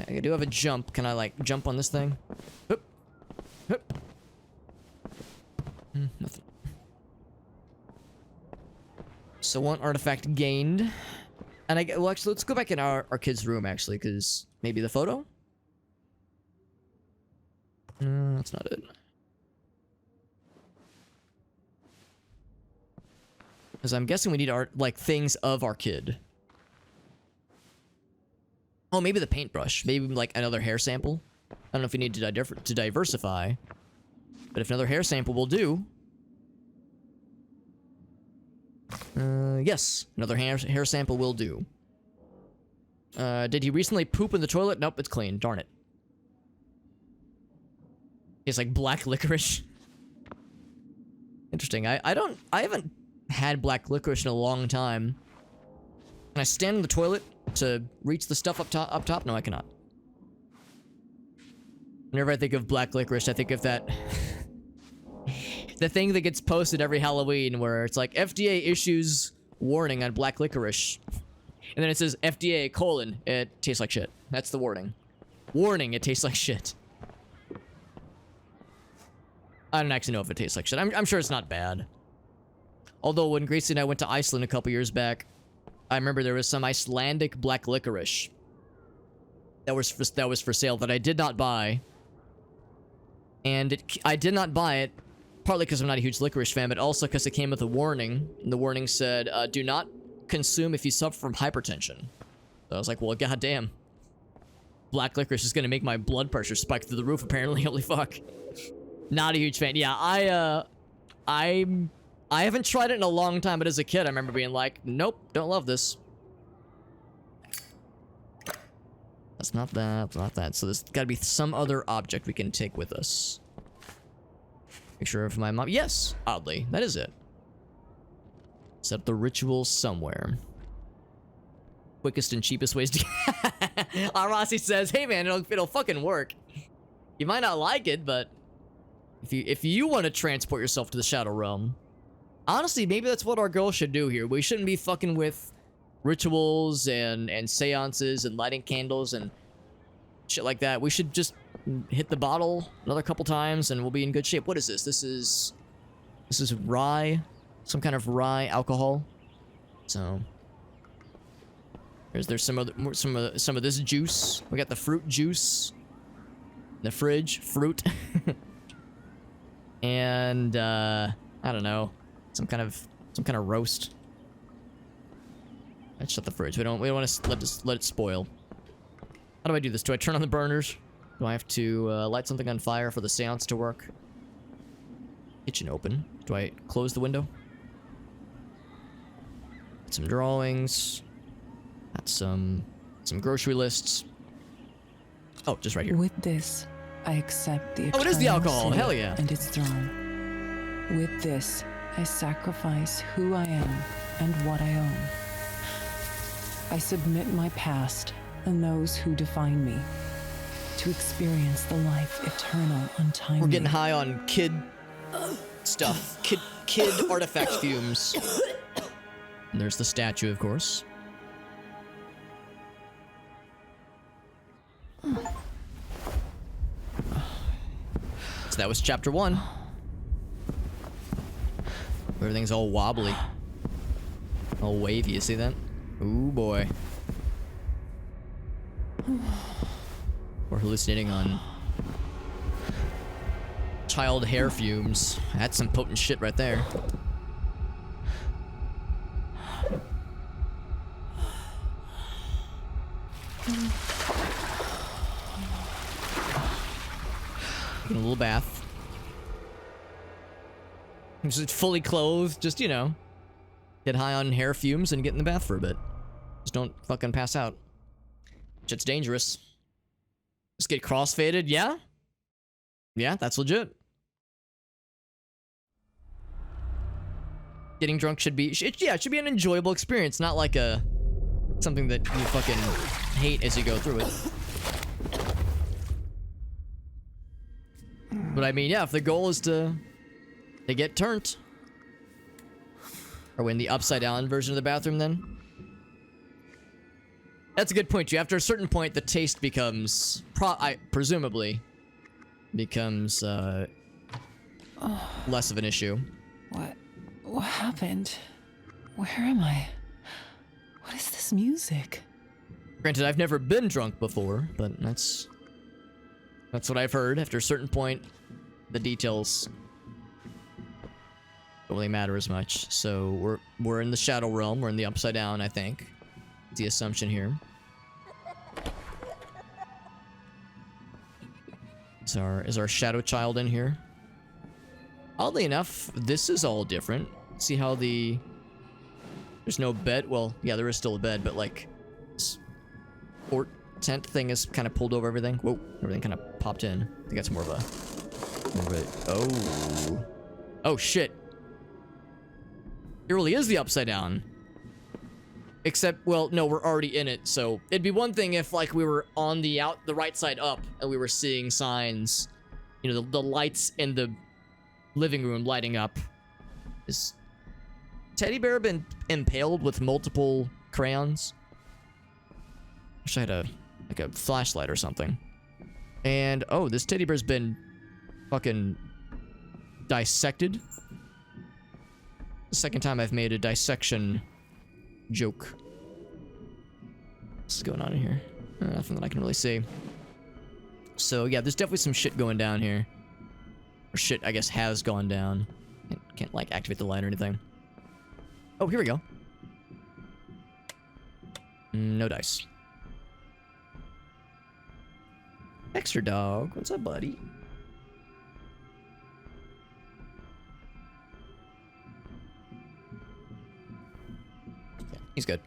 I do have a jump. Can I like jump on this thing? Hup. Hup. Nothing. So 1 artifact gained. And well, actually, let's go back in our kid's room, actually, because maybe the photo? No, that's not it. Because I'm guessing we need like things of our kid. Oh, maybe the paintbrush. Maybe like another hair sample. I don't know if we need to diversify. But if another hair sample will do. Yes, another hair sample will do. Did he recently poop in the toilet? Nope, it's clean. Darn it. It's like black licorice. Interesting. I haven't had black licorice in a long time. Can I stand in the toilet to reach the stuff up top? No, I cannot. Whenever I think of black licorice, I think of that the thing that gets posted every Halloween where it's like FDA issues warning on black licorice. And then it says FDA : it tastes like shit. That's the warning. Warning, it tastes like shit. I don't actually know if it tastes like shit. I'm sure it's not bad. Although when Gracie and I went to Iceland a couple years back, I remember there was some Icelandic black licorice that was for sale that I did not buy. And I did not buy it partly because I'm not a huge licorice fan, but also because it came with a warning. And the warning said, do not consume if you suffer from hypertension. So I was like, well, goddamn. Black licorice is going to make my blood pressure spike through the roof, apparently. Holy fuck. Not a huge fan. Yeah, I haven't tried it in a long time, but as a kid, I remember being like, nope, don't love this. That's not that, that's not that. So there's got to be some other object we can take with us. Make sure if my mom... Yes, oddly, that is it. Set the ritual somewhere. Quickest and cheapest ways to... Arasi says, hey man, it'll fucking work. You might not like it, but... If you want to transport yourself to the Shadow Realm... Honestly, maybe that's what our girl should do here. We shouldn't be fucking with rituals and seances and lighting candles and shit like that. We should just hit the bottle another couple times and we'll be in good shape. What is this? This is rye, some kind of rye alcohol. So there's some of this juice. We got the fruit juice in the fridge, fruit, and I don't know, some kind of roast. Let's shut the fridge. We don't want to let it spoil. How do I do this? Do I turn on the burners? Do I have to light something on fire for the seance to work? Kitchen open. Do I close the window? Got some drawings. Got some grocery lists. Oh, just right here. With this, I accept the Oh, it is the eternal alcohol. city Hell yeah. and its throne. With this, I sacrifice who I am and what I own. I submit my past and those who define me to experience the life eternal untimely. We're getting high on kid stuff. Kid artifact fumes. And there's the statue, of course. So that was chapter 1. Everything's all wobbly. All wavy, you see that? Ooh boy. We're hallucinating on child hair fumes. That's some potent shit right there. Getting a little bath. Just fully clothed, just, you know, get high on hair fumes and get in the bath for a bit. Just don't fucking pass out. Shit's dangerous. Just get crossfaded, yeah? Yeah, that's legit. Getting drunk should be, it should be an enjoyable experience, not like something that you fucking hate as you go through it. But I mean, yeah, if the goal is to get turned. Are we in the upside down version of the bathroom then? That's a good point, too. After a certain point, the taste becomes, presumably, becomes less of an issue. What happened? Where am I? What is this music? Granted, I've never been drunk before, but that's what I've heard. After a certain point, the details don't really matter as much. So we're in the shadow realm. We're in the upside down, I think. The assumption here. Is our shadow child in here? Oddly enough, this is all different. See how there's no bed. Well, yeah, there is still a bed, but like tent thing is kind of pulled over everything. Whoa, everything kind of popped in. I think that's more of a oh shit. It really is the upside down. Except, well, no, we're already in it, so it'd be one thing if, like, we were on the right side up, and we were seeing signs, you know, the lights in the living room lighting up. Is Teddy Bear been impaled with multiple crayons? Wish I had a flashlight or something. And, oh, this teddy bear's been fucking dissected. The second time I've made a dissection joke. What's going on in here? Nothing that I can really see. So yeah, there's definitely some shit going down here. Or shit, I guess, has gone down. Can't like activate the light or anything. Oh, here we go. No dice. Extra dog, what's up, buddy? He's good.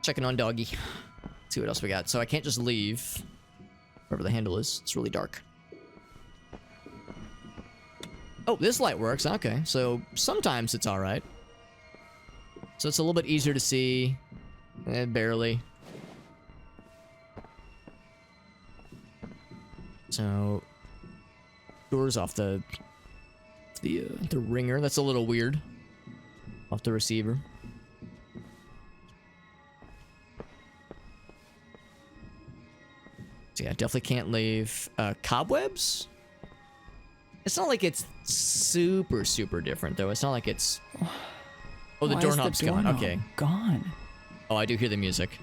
Checking on doggy. See what else we got. So I can't just leave. Wherever the handle is. It's really dark. Oh, this light works. Okay. So sometimes it's alright. So it's a little bit easier to see. Barely. So doors off the ringer. That's a little weird. Off the receiver. So yeah, definitely can't leave. Cobwebs? It's not like it's super different, though. It's not like it's... Oh, the doorknob's gone. Okay. Gone. Oh, I do hear the music.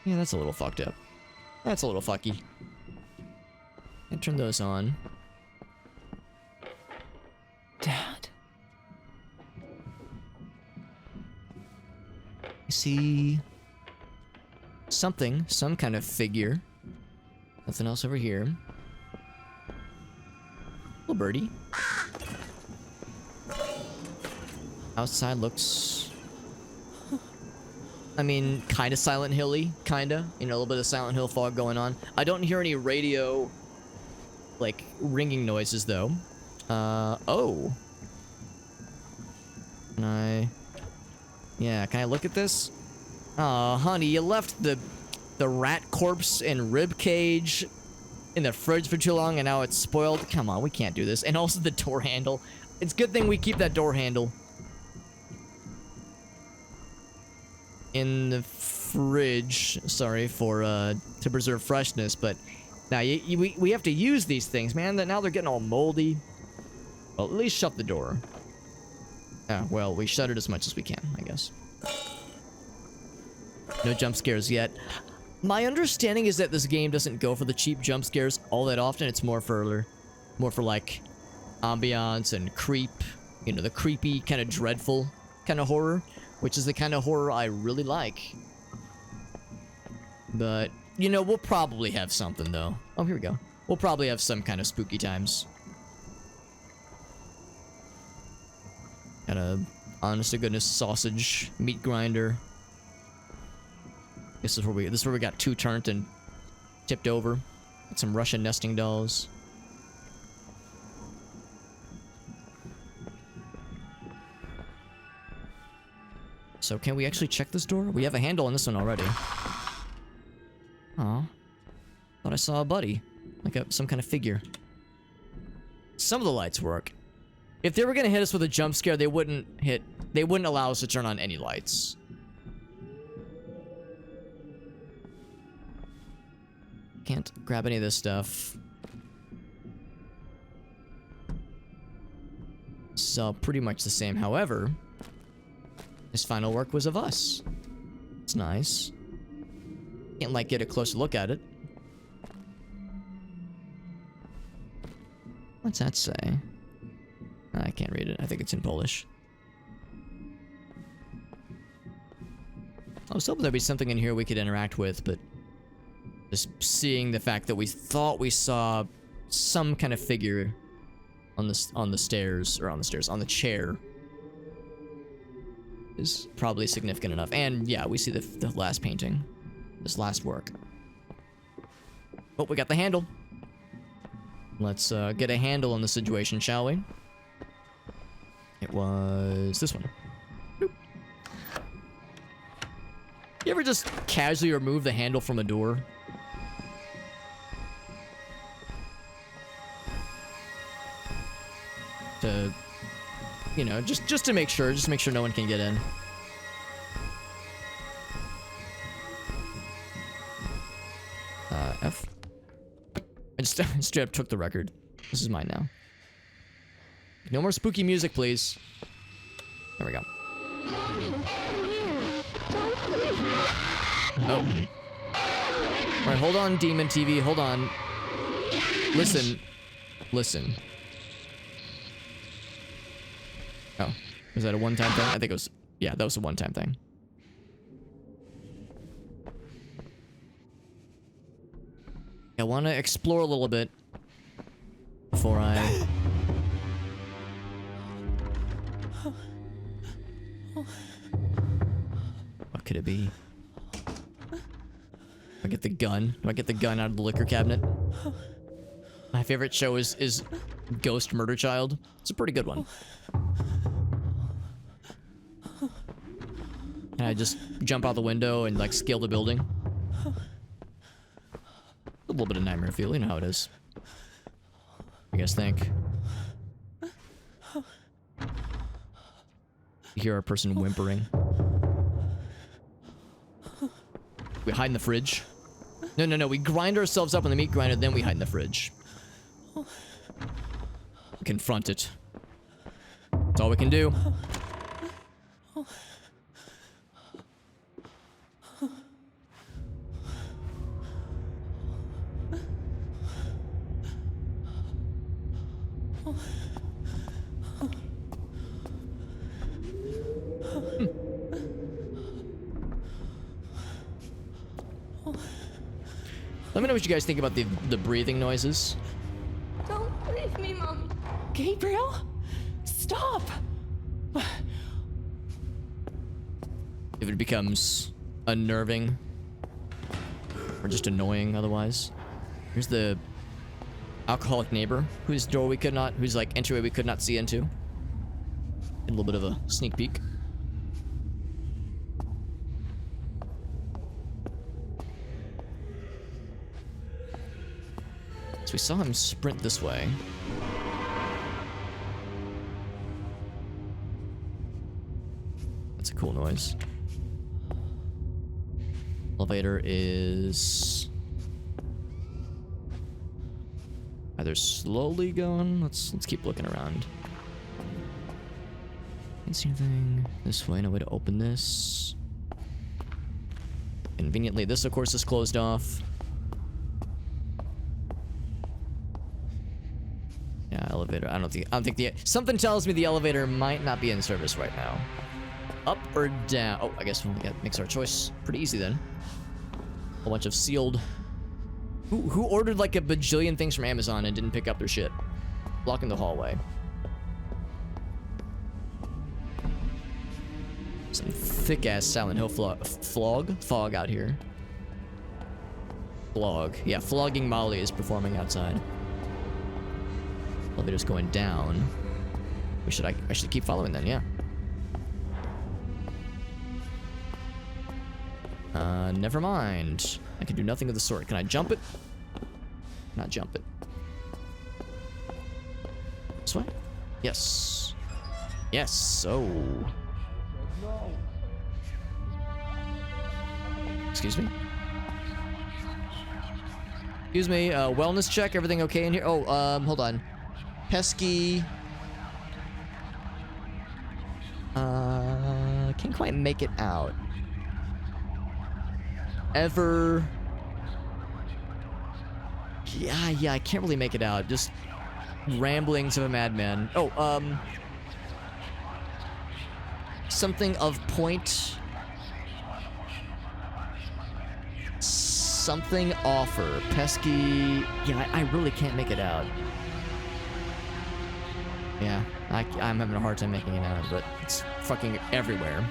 Yeah, that's a little fucked up. That's a little fucky. And turn those on. Dad? I see... something, some kind of figure. Nothing else over here. Little birdie. Outside looks, I mean, kind of Silent Hill-y, kinda. You know, a little bit of Silent Hill fog going on. I don't hear any radio, like, ringing noises, though. Oh. Can I... Yeah, can I look at this? Oh, honey, you left the rat corpse and rib cage in the fridge for too long, and now it's spoiled. Come on, we can't do this. And also the door handle. It's a good thing we keep that door handle in the fridge. Sorry for to preserve freshness, but now we have to use these things, man. That now they're getting all moldy. Well, at least shut the door. Well, we shut it as much as we can, I guess. No jump scares yet. My understanding is that this game doesn't go for the cheap jump scares all that often. It's more for like ambiance and creep. You know, the creepy, kind of dreadful kind of horror, which is the kind of horror I really like. But, you know, we'll probably have something, though. Oh, here we go. We'll probably have some kind of spooky times. Got a honest-to-goodness sausage meat grinder. This is where we got two turned and tipped over. Got some Russian nesting dolls. So can we actually check this door? We have a handle on this one already. Aw. Thought I saw a buddy. Like some kind of figure. Some of the lights work. If they were gonna hit us with a jump scare, they wouldn't allow us to turn on any lights. Can't grab any of this stuff. So pretty much the same. However, this final work was of us. It's nice. Can't like get a closer look at it. What's that say? I can't read it. I think it's in Polish. I was hoping there'd be something in here we could interact with, but just seeing the fact that we thought we saw some kind of figure on the chair is probably significant enough. And yeah, we see the last painting, this last work. Oh, we got the handle. Let's get a handle on the situation, shall we? It was this one. Boop. You ever just casually remove the handle from a door? To, you know, just to make sure, no one can get in. F. I just straight up took the record. This is mine now. No more spooky music, please. There we go. Oh. Alright, hold on, Demon TV. Hold on. Listen. Listen. Oh. Was that a one-time thing? I think it was... Yeah, that was a one-time thing. I want to explore a little bit before I... What could it be? Do I get the gun? Do I get the gun out of the liquor cabinet? My favorite show is Ghost Murder Child. It's a pretty good one. Can I just jump out the window and like scale the building? A little bit of nightmare feel, you know how it is. You guys think? You hear a person whimpering. We hide in the fridge. No. We grind ourselves up on the meat grinder, then we hide in the fridge. Confront it. That's all we can do. me know what you guys think about the breathing noises. Don't leave me, Mom. Gabriel? Stop! If it becomes unnerving or just annoying otherwise. Here's the alcoholic neighbor whose door we could not, whose like entryway we could not see into. A little bit of a sneak peek. So we saw him sprint this way. That's a cool noise. Elevator is either slowly going. Let's keep looking around. Can't see anything this way. No way to open this. Conveniently, this of course is closed off. Yeah, elevator. I don't think the something tells me the elevator might not be in service right now. Up or down? Oh, I guess we makes our choice pretty easy then. A whole bunch of sealed. Who ordered like a bajillion things from Amazon and didn't pick up their shit? Blocking the hallway. Some thick ass Silent Hill fog out here. Flog. Yeah, flogging Molly is performing outside. Elevator's going down. I should keep following then, yeah. Never mind. I can do nothing of the sort. Can I jump it? Not jump it. This way? Yes. Yes. Oh. Excuse me? Excuse me, wellness check. Everything okay in here? Oh, hold on. Pesky. Can't quite make it out. Ever. Yeah, I can't really make it out. Just ramblings of a madman. Oh, something of point. Something offer. Pesky. Yeah, I really can't make it out. Yeah, I'm having a hard time making it out, but it's fucking everywhere.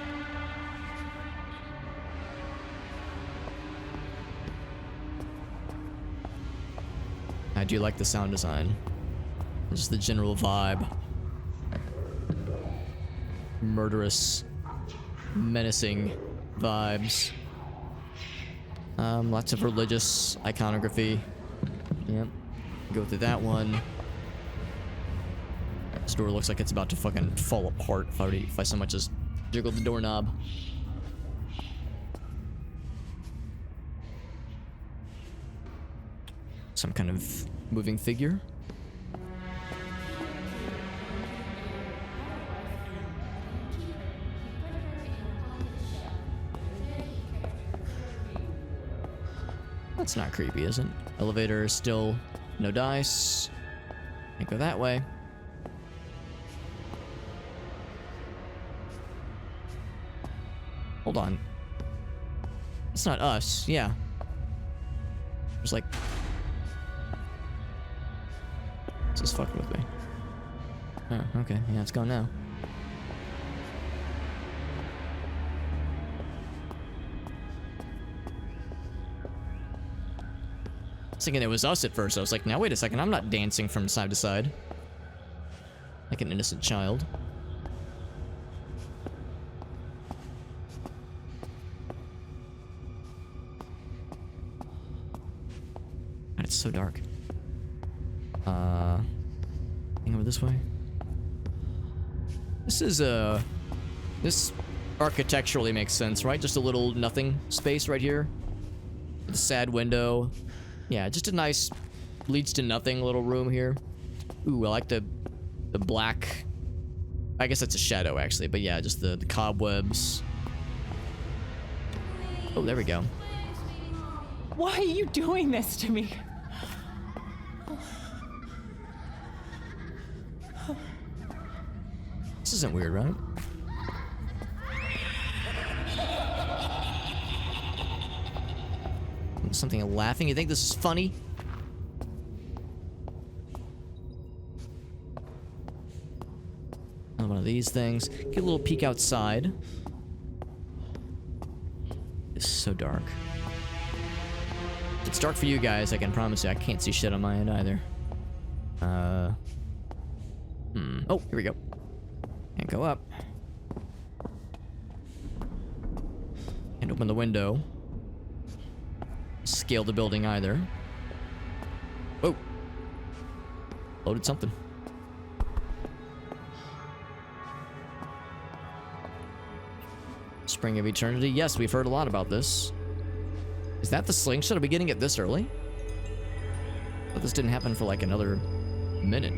I do like the sound design. Just the general vibe. Murderous, menacing vibes. Lots of religious iconography. Yep. Go through that one. This door looks like it's about to fucking fall apart if I so much as jiggle the doorknob. Some kind of moving figure. That's not creepy, is it? Elevator is still no dice. Can't go that way. Hold on. It's not us. Yeah. There's like... This is fucking with me. Oh, okay. Yeah, it's gone now. I was thinking it was us at first. I was like, now wait a second. I'm not dancing from side to side. Like an innocent child. God, it's so dark. Hang over this way. This is this architecturally makes sense, right? Just a little nothing space right here. With a sad window. Yeah, just a nice leads to nothing little room here. Ooh, I like the black. I guess that's a shadow actually, but yeah, just the cobwebs. Oh, there we go. Why are you doing this to me? This isn't weird, right? Something laughing. You think this is funny? One of these things. Get a little peek outside. It's so dark. It's dark for you guys, I can promise you. I can't see shit on my end either. Oh, here we go. Can't go up. Can't open the window. Scale the building either. Oh. Loaded something. Spring of Eternity. Yes, we've heard a lot about this. Is that the slingshot? Are we getting it this early? But this didn't happen for like another minute.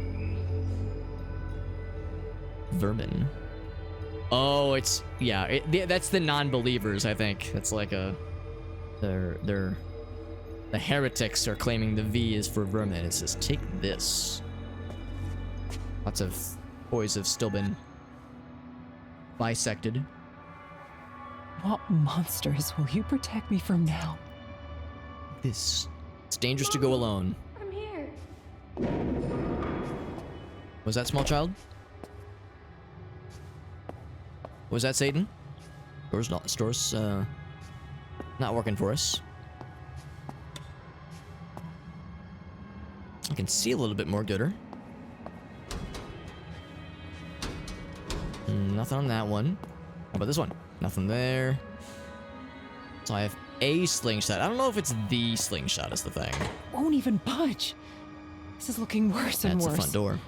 Vermin. Oh, it's... Yeah, that's the non-believers, I think. That's like a... The heretics are claiming the V is for vermin. It says, take this. Lots of boys have still been bisected. What monsters will you protect me from now? This. It's dangerous to go alone. I'm here. Was that small child? Was that Satan? Store's not working for us. I can see a little bit more gooder. Nothing on that one. How about this one? Nothing there. So I have a slingshot. I don't know if it's the slingshot is the thing. Won't even budge. This is looking worse and worse. That's the front door.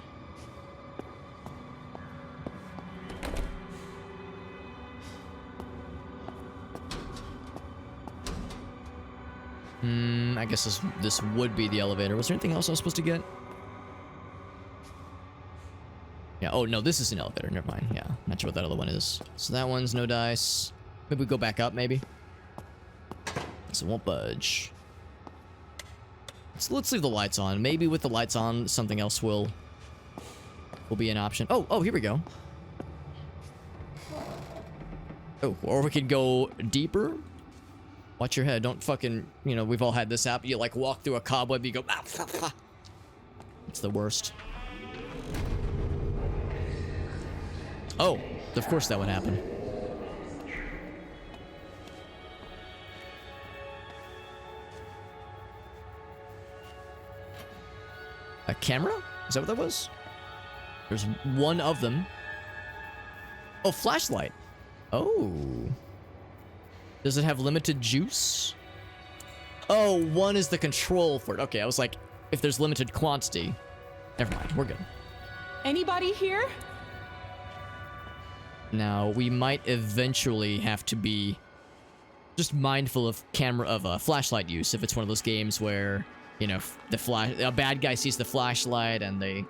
I guess this would be the elevator. Was there anything else I was supposed to get? Yeah, oh no, this is an elevator. Never mind. Yeah, not sure what that other one is. So that one's no dice. Maybe we go back up, maybe? So it won't budge. So let's leave the lights on. Maybe with the lights on, something else will be an option. Oh, here we go. Oh, or we could go deeper. Watch your head. Don't fucking, you know, we've all had this happen. You like walk through a cobweb, you go, it's the worst. Oh, of course that would happen. A camera? Is that what that was? There's one of them. Oh, flashlight. Oh. Does it have limited juice? Oh, one is the control for it. Okay, I was like, if there's limited quantity. Never mind, we're good. Anybody here? Now, we might eventually have to be just mindful of flashlight use if it's one of those games where, you know, a bad guy sees the flashlight and they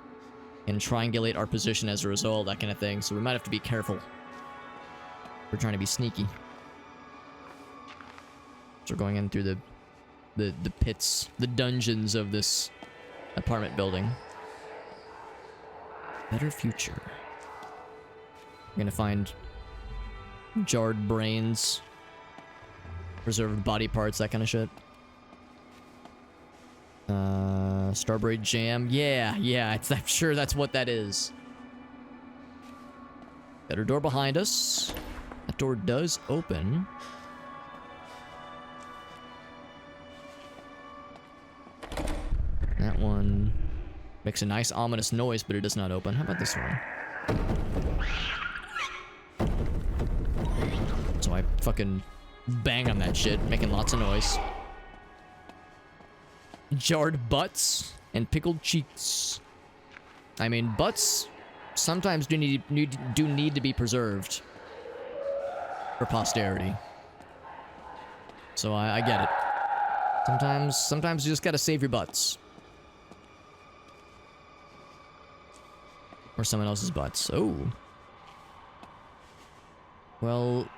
can triangulate our position as a result, that kind of thing. So we might have to be careful. We're trying to be sneaky. So we're going in through the pits, the dungeons of this apartment building. Better future. We're gonna find jarred brains, preserved body parts, that kind of shit. Starbraid jam. Yeah, I'm sure that's what that is. Better door behind us. That door does open. That one makes a nice ominous noise, but it does not open. How about this one? So I fucking bang on that shit, making lots of noise. Jarred butts and pickled cheeks. I mean, butts sometimes do need to be preserved for posterity. So I get it. Sometimes you just gotta save your butts. Or someone else's butts. Oh. Well,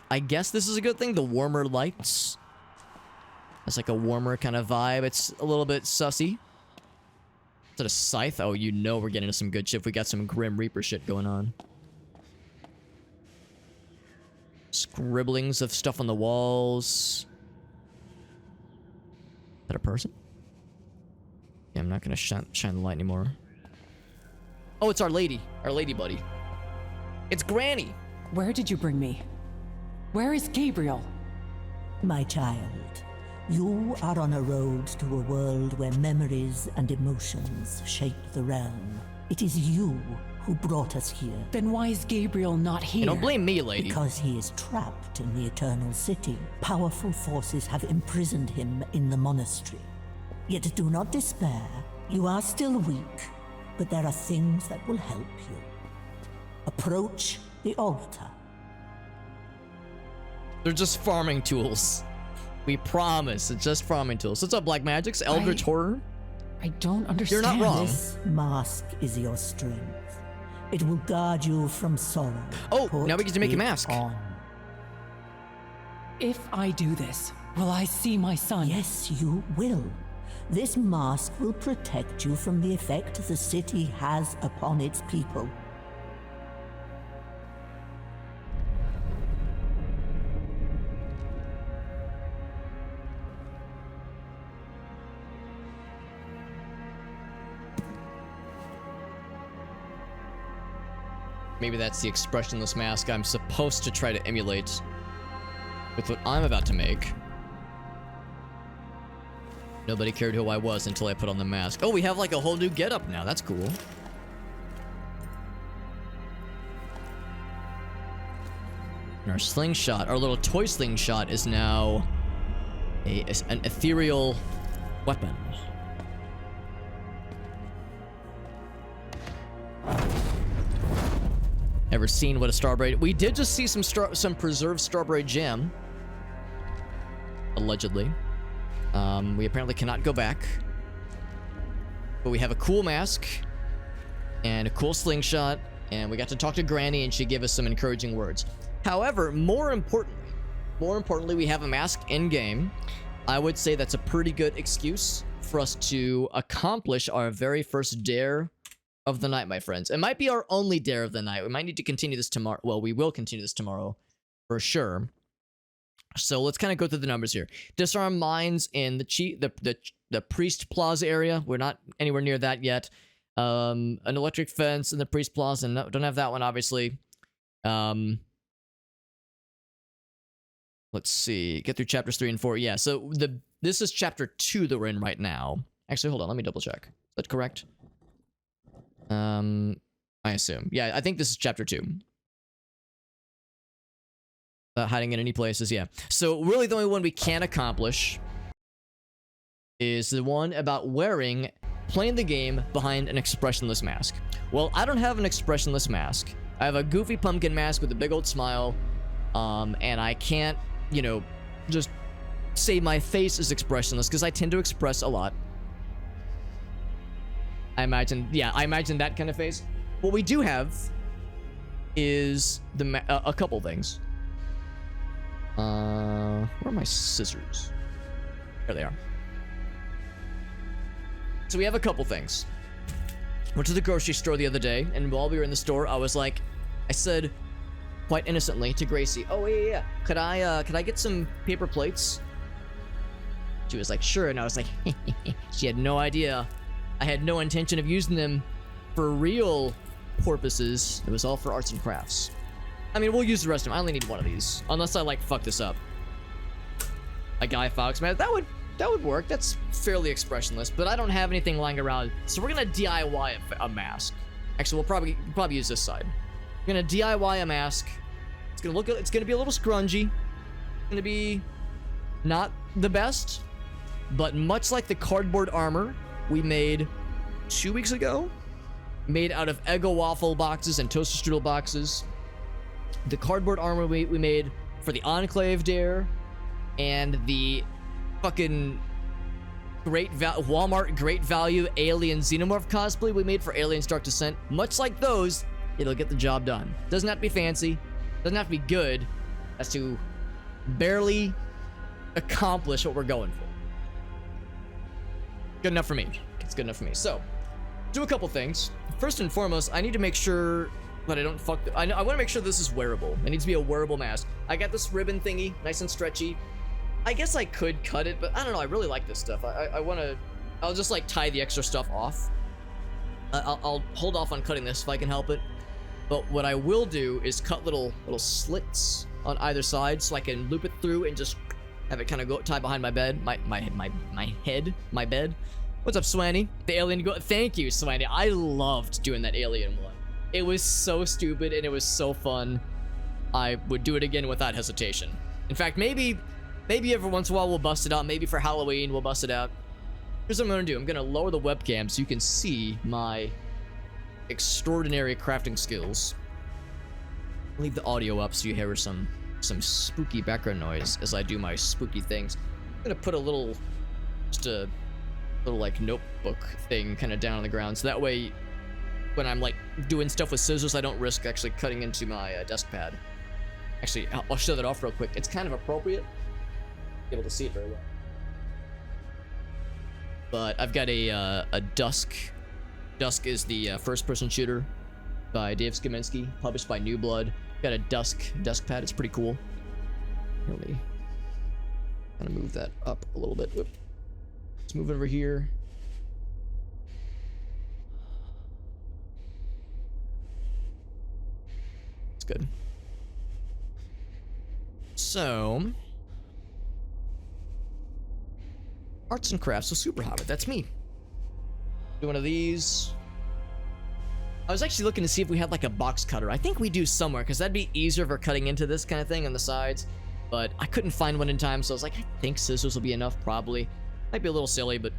I guess this is a good thing. The warmer lights. It's like a warmer kind of vibe. It's a little bit sussy. Is that a scythe? Oh, you know we're getting into some good shit. We got some Grim Reaper shit going on. Scribblings of stuff on the walls. that a person? Yeah, I'm not gonna shine the light anymore. Oh, it's our lady buddy. It's Granny. Where did you bring me? Where is Gabriel? My child, you are on a road to a world where memories and emotions shape the realm. It is you who brought us here. Then why is Gabriel not here? Hey, don't blame me, lady. Because he is trapped in the Eternal City. Powerful forces have imprisoned him in the monastery. Yet do not despair. You are still weak, but there are things that will help you. Approach the altar. They're just farming tools. We promise, it's just farming tools. What's up, Black Magics? Eldritch Horror? I don't understand. You're not wrong. This mask is your strength. It will guard you from sorrow. Oh, Put now we get to make a it mask. On. If I do this, will I see my son? Yes, you will. This mask will protect you from the effect the city has upon its people. Maybe that's the expressionless mask I'm supposed to try to emulate with what I'm about to make. Nobody cared who I was until I put on the mask. Oh, we have like a whole new getup now. That's cool. And our slingshot, our little toy slingshot, is now an ethereal weapon. Ever seen what a strawberry? We did just see some preserved strawberry jam, allegedly. We apparently cannot go back, but we have a cool mask and a cool slingshot, and we got to talk to Granny, and she gave us some encouraging words. However, more importantly, we have a mask in game. I would say that's a pretty good excuse for us to accomplish our very first dare of the night, my friends. It might be our only dare of the night. We might need to continue this tomorrow. Well, we will continue this tomorrow for sure. So let's kind of go through the numbers here. Disarm mines in the Priest Plaza area. We're not anywhere near that yet. An electric fence in the Priest Plaza. No, don't have that one, obviously. Let's see. Get through chapters 3 and 4. Yeah, so this is chapter 2 that we're in right now. Actually, hold on. Let me double check. Is that correct? I assume. Yeah, I think this is chapter 2. Hiding in any places, yeah. So really the only one we can accomplish is the one about playing the game behind an expressionless mask. Well, I don't have an expressionless mask. I have a goofy pumpkin mask with a big old smile, and I can't, just say my face is expressionless because I tend to express a lot. I imagine that kind of face. What we do have is a couple things. Where are my scissors? There they are. So we have a couple things. Went to the grocery store the other day, and while we were in the store, I said quite innocently to Gracie, "Oh yeah. Could I get some paper plates?" She was like, "Sure," and I was like, she had no idea. I had no intention of using them for real purposes. It was all for arts and crafts. I mean, we'll use the rest of them. I only need one of these, unless I fuck this up. A Guy Fawkes mask. That would work. That's fairly expressionless, but I don't have anything lying around, so we're gonna DIY a mask. Actually, we'll probably use this side. We're gonna DIY a mask. It's gonna be a little scrungy. It's gonna be not the best, but much like the cardboard armor we made 2 weeks ago, made out of Eggo waffle boxes and toaster strudel boxes. The cardboard armor we made for the Enclave dare, and the fucking Walmart Great Value Alien Xenomorph cosplay we made for Aliens Dark Descent. Much like those, it'll get the job done. Doesn't have to be fancy. Doesn't have to be good. Has to barely accomplish what we're going for. Good enough for me. It's good enough for me. So, do a couple things. First and foremost, I need to make sure that I don't fuck. I want to make sure this is wearable. It needs to be a wearable mask. I got this ribbon thingy, nice and stretchy. I guess I could cut it, but I don't know. I really like this stuff. I want to... I'll just, like, tie the extra stuff off. I'll hold off on cutting this if I can help it. But what I will do is cut little slits on either side so I can loop it through and just have it kind of go tie behind my bed. My bed. What's up, Swanny? The alien go... Thank you, Swanny. I loved doing that alien one. It was so stupid and it was so fun. I would do it again without hesitation. In fact, maybe every once in a while we'll bust it out. Maybe for Halloween we'll bust it out. Here's what I'm gonna do. I'm gonna lower the webcam so you can see my extraordinary crafting skills. Leave the audio up so you hear some spooky background noise as I do my spooky things. I'm gonna put just a little like notebook thing kind of down on the ground so that way when I'm like doing stuff with scissors I don't risk actually cutting into my desk pad. Actually, I'll show that off real quick. It's kind of appropriate. Be able to see it very well. But I've got a Dusk. Dusk is the first-person shooter by Dave Skiminski, published by New Blood. Got a desk pad. It's pretty cool. Let me kind of move that up a little bit. Whoop. Let's move it over here. It's good. So, arts and crafts with Super Hobbit. That's me. Do one of these. I was actually looking to see if we had like a box cutter. I think we do somewhere because that'd be easier for cutting into this kind of thing on the sides. But I couldn't find one in time, so I was like, I think scissors will be enough, probably. Might be a little silly, but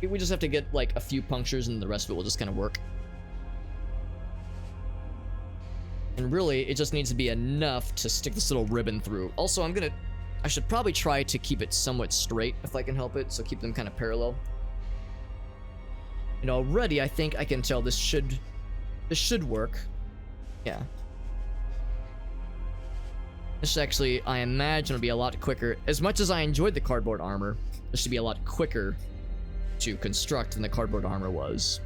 we just have to get like a few punctures and the rest of it will just kind of work. And really, it just needs to be enough to stick this little ribbon through. Also, I should probably try to keep it somewhat straight if I can help it, so keep them kind of parallel. And already, I think I can tell this should work. Yeah. This actually, I imagine, will be a lot quicker. As much as I enjoyed the cardboard armor, this should be a lot quicker to construct than the cardboard armor was.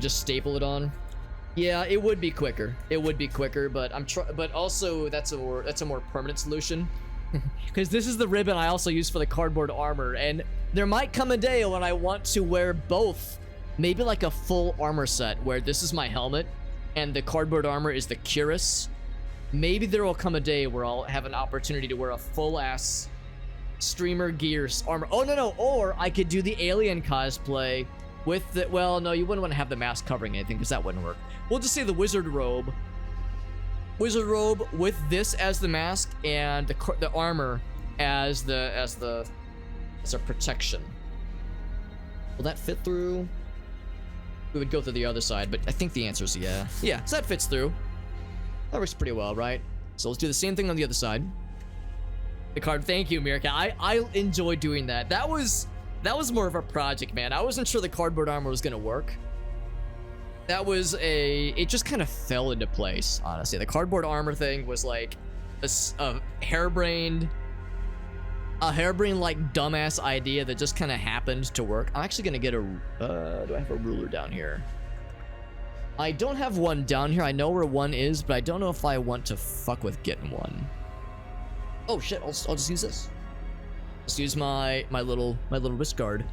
Just staple it on. Yeah, it would be quicker. It would be quicker, but but also that's a more permanent solution. Because this is the ribbon I also use for the cardboard armor, and there might come a day when I want to wear both. Maybe like a full armor set where this is my helmet and the cardboard armor is the cuirass. Maybe there will come a day where I'll have an opportunity to wear a full-ass streamer gear armor. Oh, no, or I could do the alien cosplay with the... Well, no, you wouldn't want to have the mask covering anything because that wouldn't work. We'll just say the wizard robe. Wizard robe with this as the mask and the armor as a protection. Will that fit through? We would go through the other side, but I think the answer is yeah. Yeah, so that fits through. That works pretty well, right? So let's do the same thing on the other side. The card, thank you, Mirka. I enjoy doing that. That was more of a project, man. I wasn't sure the cardboard armor was gonna work. It just kind of fell into place, honestly. The cardboard armor thing was like a harebrained like dumbass idea that just kind of happened to work. I'm actually gonna get do I have a ruler down here? I don't have one down here. I know where one is, but I don't know if I want to fuck with getting one. Oh shit, I'll just use this. Just use my little wrist guard.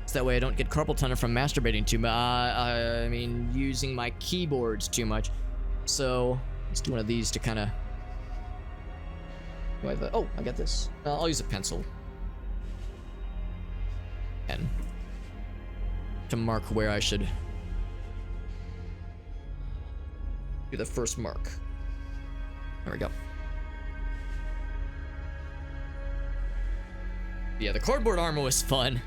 So that way I don't get carpal tunnel from masturbating too much. I mean, using my keyboards too much. So let's do one of these to kind of... Oh, I got this. I'll use a pencil. Pen. To mark where I should do the first mark. There we go. Yeah, the cardboard armor was fun.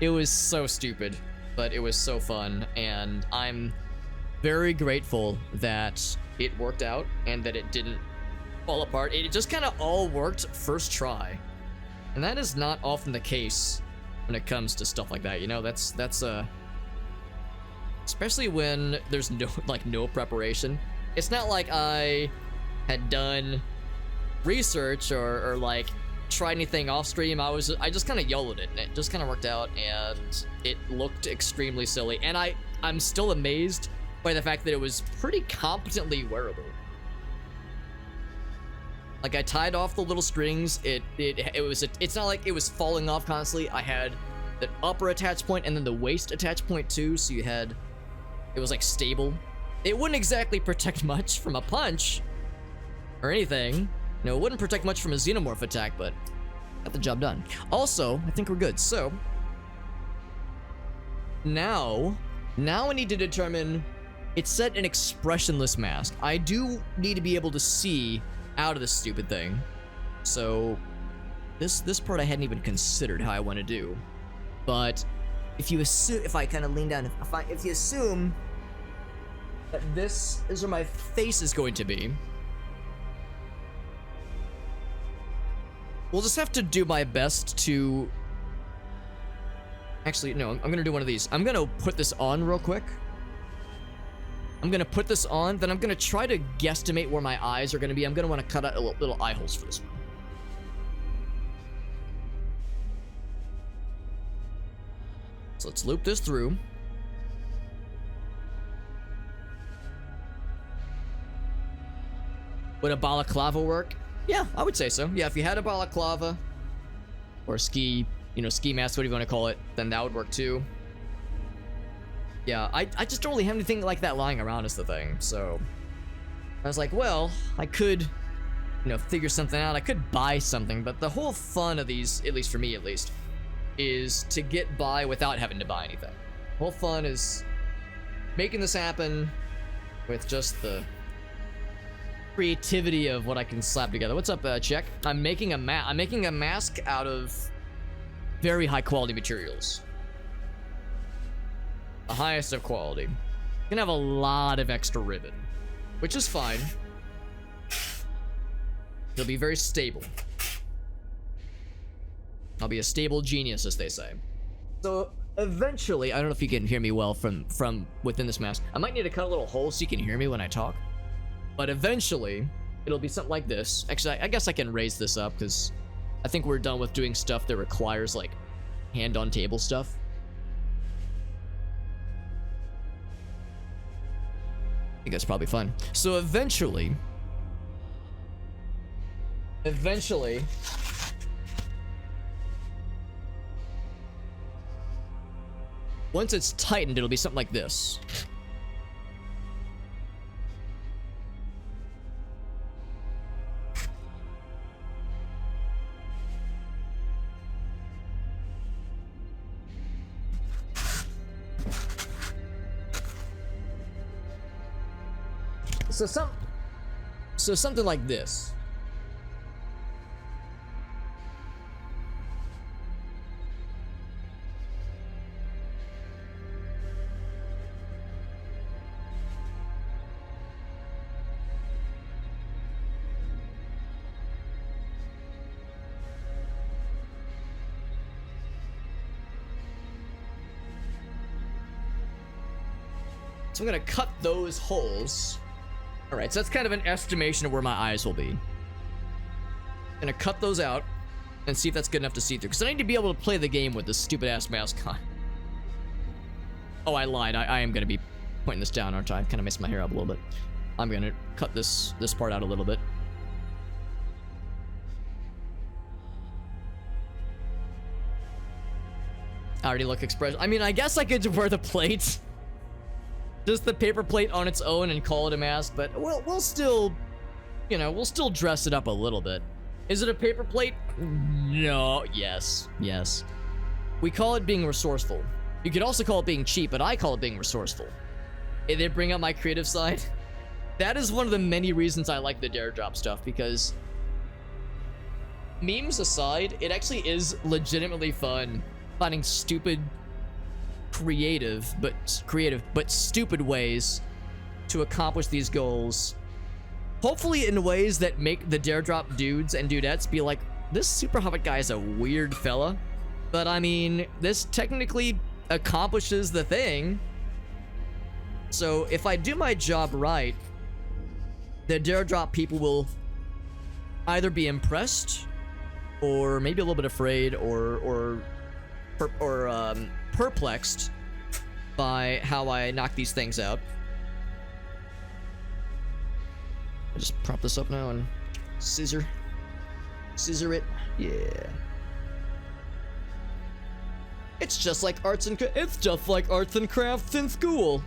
It was so stupid, but it was so fun, and I'm very grateful that it worked out and that it didn't fall apart. It just kind of all worked first try, and that is not often the case when it comes to stuff like that. You know, that's especially when there's no preparation. It's not like I had done research or like tried anything off stream. I just kind of YOLO'd it, and it just kind of worked out, and it looked extremely silly, and I'm still amazed by the fact that it was pretty competently wearable. Like I tied off the little strings. It's not like it was falling off constantly. I had the upper attach point and then the waist attach point too. So it was like stable. It wouldn't exactly protect much from a punch or anything. No, it wouldn't protect much from a xenomorph attack, but got the job done. Also, I think we're good. So now I need to determine. It's set an expressionless mask. I do need to be able to see out of this stupid thing. So this part I hadn't even considered how I want to do. But if I kind of lean down, if you assume that this is where my face is going to be, we'll just have to do my best to. Actually, no, I'm gonna do one of these. I'm gonna put this on real quick. I'm gonna put this on, then I'm gonna try to guesstimate where my eyes are gonna be. I'm gonna want to cut out little eye holes for this one. So let's loop this through. Would a balaclava work? Yeah, I would say so. Yeah, if you had a balaclava or ski mask, whatever you want to call it, then that would work too. Yeah, I just don't really have anything like that lying around is the thing, so I was like, well, I could, figure something out. I could buy something, but the whole fun of these, at least for me at least, is to get by without having to buy anything. The whole fun is making this happen with just the creativity of what I can slap together. What's up, Check? I'm making a mask out of very high quality materials. The highest of quality. Gonna have a lot of extra ribbon, which is fine. It'll be very stable. I'll be a stable genius, as they say. So eventually, I don't know if you can hear me well from within this mask. I might need to cut a little hole so you can hear me when I talk. But eventually, it'll be something like this. Actually, I guess I can raise this up because I think we're done with doing stuff that requires like hand-on-table stuff. I think that's probably fun. So eventually, once it's tightened, it'll be something like this. So something like this. So I'm gonna cut those holes. All right, so that's kind of an estimation of where my eyes will be. Gonna cut those out and see if that's good enough to see through, because I need to be able to play the game with this stupid ass mask on. Oh, I lied. I am gonna be pointing this down, aren't I? Kind of messed my hair up a little bit. I'm gonna cut this part out a little bit. I already look express. I mean, I guess I could wear the plate. Just the paper plate on its own and call it a mask, but we'll still, we'll still dress it up a little bit. Is it a paper plate? No. Yes. We call it being resourceful. You could also call it being cheap, but I call it being resourceful. They bring up my creative side. That is one of the many reasons I like the Dare Drop stuff, because memes aside, it actually is legitimately fun finding creative but stupid ways to accomplish these goals, hopefully in ways that make the Dare Drop dudes and dudettes be like, this super hobbit guy is a weird fella, but I mean, this technically accomplishes the thing. So if I do my job right, the Dare Drop people will either be impressed or maybe a little bit afraid or perplexed by how I knock these things out. I'll just prop this up now and scissor. Scissor it. Yeah. It's just like arts and crafts in school.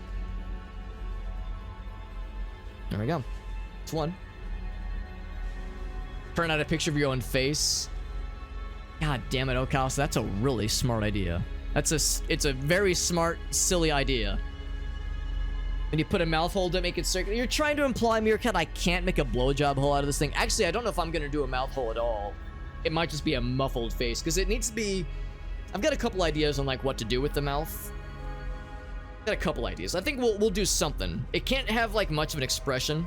There we go. It's one. Turn out a picture of your own face. God damn it, Okasa. That's a really smart idea. It's a very smart, silly idea. When you put a mouth hole to make it circular, you're trying to imply, Meerkat, I can't make a blowjob hole out of this thing. Actually, I don't know if I'm gonna do a mouth hole at all. It might just be a muffled face, because it needs to be... I've got a couple ideas on like what to do with the mouth. Got a couple ideas. I think we'll do something. It can't have like much of an expression.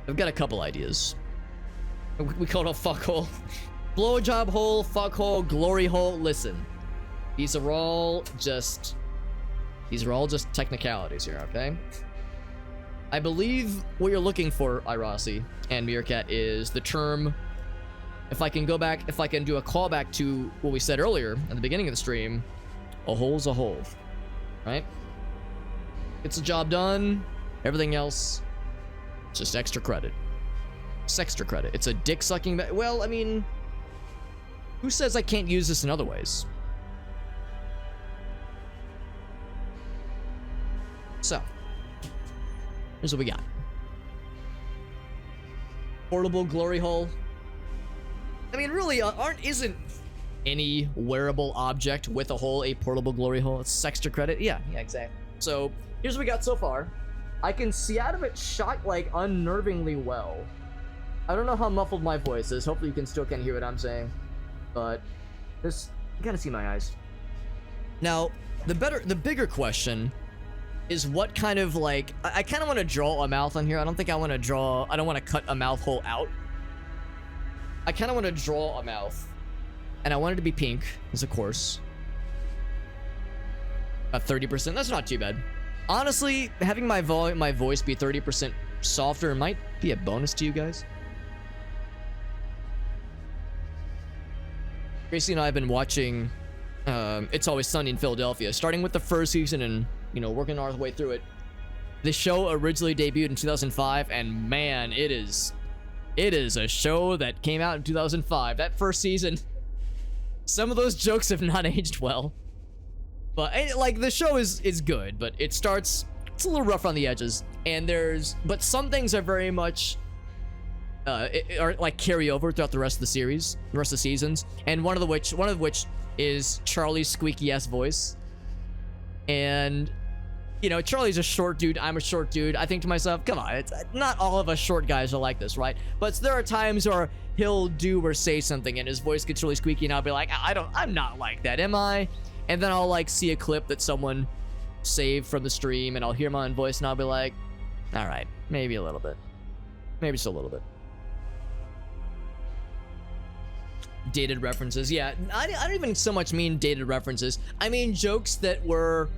I've got a couple ideas. We call it a fuck hole. Blowjob hole, fuck hole, glory hole. Listen, these are all just technicalities here, okay? I believe what you're looking for, Irasi and Meerkat, is the term. If I can do a callback to what we said earlier at the beginning of the stream, a hole's a hole, right? It's a job done. Everything else, just extra credit. It's extra credit. It's a dick sucking. Well, I mean, who says I can't use this in other ways? So, here's what we got. Portable glory hole. I mean, really, isn't any wearable object with a hole a portable glory hole? It's extra credit. Yeah, exactly. So, here's what we got so far. I can see out of it shot, like, unnervingly well. I don't know how muffled my voice is. Hopefully you can still hear what I'm saying. But, this, you gotta see my eyes. Now, the bigger question is what kind of, like, I kind of want to draw a mouth on here. I don't want to cut a mouth hole out. I kind of want to draw a mouth, and I want it to be pink, as of course. About 30%. That's not too bad. Honestly, having my voice be 30% softer might be a bonus to you guys. Gracie and I have been watching It's Always Sunny in Philadelphia, starting with the first season and, you know, working our way through it. The show originally debuted in 2005, and man, it is a show that came out in 2005. That first season, some of those jokes have not aged well. But, like, the show is good, but it's a little rough on the edges. But some things are very much, are like carry over throughout the rest of the series, the rest of the seasons. And one of which is Charlie's squeaky-ass voice. And, you know, Charlie's a short dude, I'm a short dude. I think to myself, come on, it's not all of us short guys are like this, right? But there are times where he'll do or say something and his voice gets really squeaky and I'll be like, I'm not like that, am I? And then I'll like see a clip that someone saved from the stream and I'll hear my own voice and I'll be like, all right, maybe a little bit. Maybe just a little bit. Dated references. Yeah, I don't even so much mean dated references. I mean jokes that were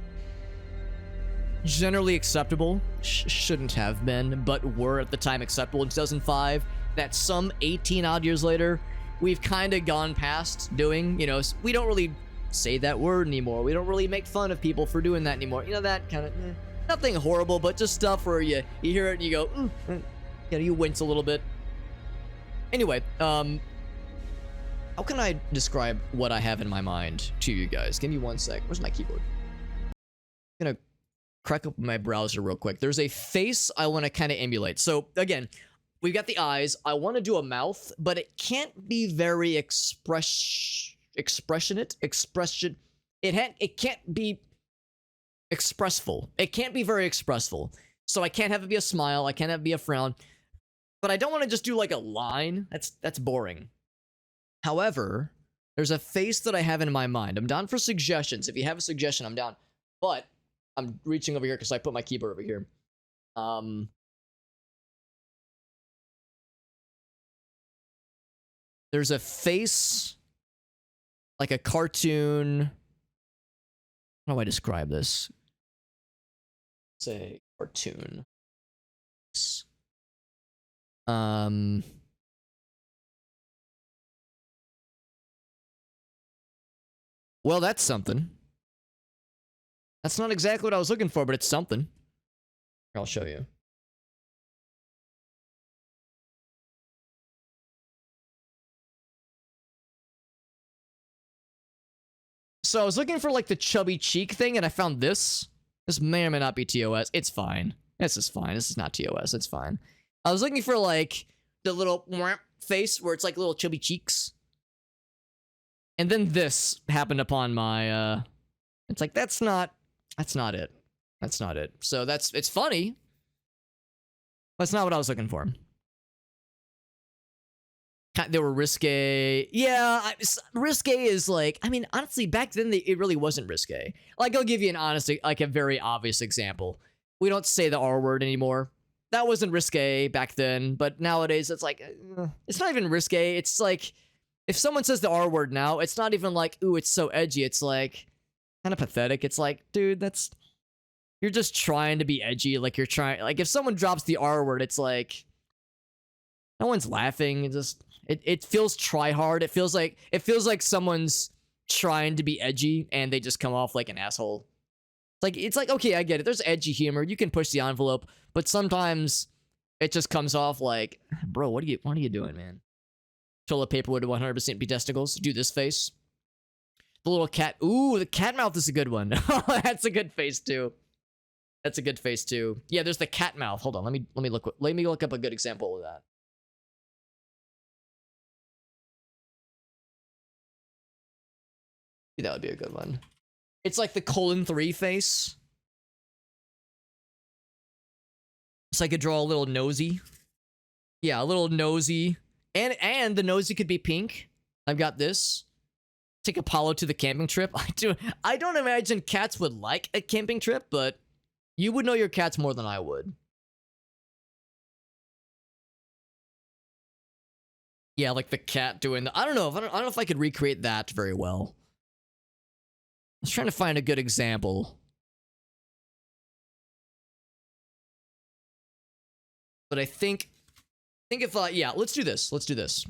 generally acceptable, shouldn't have been, but were at the time acceptable in 2005, that some 18 odd years later, we've kind of gone past doing. You know, we don't really say that word anymore. We don't really make fun of people for doing that anymore. You know, that kind of, nothing horrible, but just stuff where you hear it and you go, you know, you wince a little bit. Anyway, how can I describe what I have in my mind to you guys? Give me one sec. Where's my keyboard? I'm gonna crack up my browser real quick. There's a face I want to kind of emulate. So again, we've got the eyes. I want to do a mouth, but it can't be very expression. It can't be expressful. It can't be very expressful. So I can't have it be a smile. I can't have it be a frown. But I don't want to just do like a line. That's boring. However, there's a face that I have in my mind. I'm down for suggestions. If you have a suggestion, I'm down. But I'm reaching over here because I put my keyboard over here. There's a face, like a cartoon. How do I describe this? It's a cartoon. Well, that's something. That's not exactly what I was looking for, but it's something. I'll show you. So I was looking for like the chubby cheek thing, and I found this. This may or may not be TOS. It's fine. This is fine. This is not TOS. It's fine. I was looking for like the little face where it's like little chubby cheeks. And then this happened upon my, it's like, that's not it. That's not it. So it's funny. That's not what I was looking for. They were risque. Yeah, risque is like, I mean, honestly, back then, it really wasn't risque. Like, I'll give you an honest, like a very obvious example. We don't say the R word anymore. That wasn't risque back then, but nowadays, it's like, it's not even risque. It's like, if someone says the R word now, it's not even like, ooh, it's so edgy. It's like, kind of pathetic. It's like, dude, you're just trying to be edgy. Like, you're trying, like, if someone drops the R word, it's like, no one's laughing. It feels try hard. It feels like someone's trying to be edgy and they just come off like an asshole. It's like, okay, I get it. There's edgy humor. You can push the envelope, but sometimes it just comes off like, bro, what are you doing, man? Toilet paper would 100% be testicles. Do this face. The little cat. Ooh, the cat mouth is a good one. That's a good face too. That's a good face too. Yeah, there's the cat mouth. Hold on. Let me look up a good example of that. That would be a good one. It's like the :3 face. So I could draw a little nosy. Yeah, a little nosy. And the nosy could be pink. I've got this. Take Apollo to the camping trip. I don't imagine cats would like a camping trip, but you would know your cats more than I would. Yeah, like the cat doing the, I don't know if I could recreate that very well. I was trying to find a good example. But I think if yeah, let's do this. Let's do this.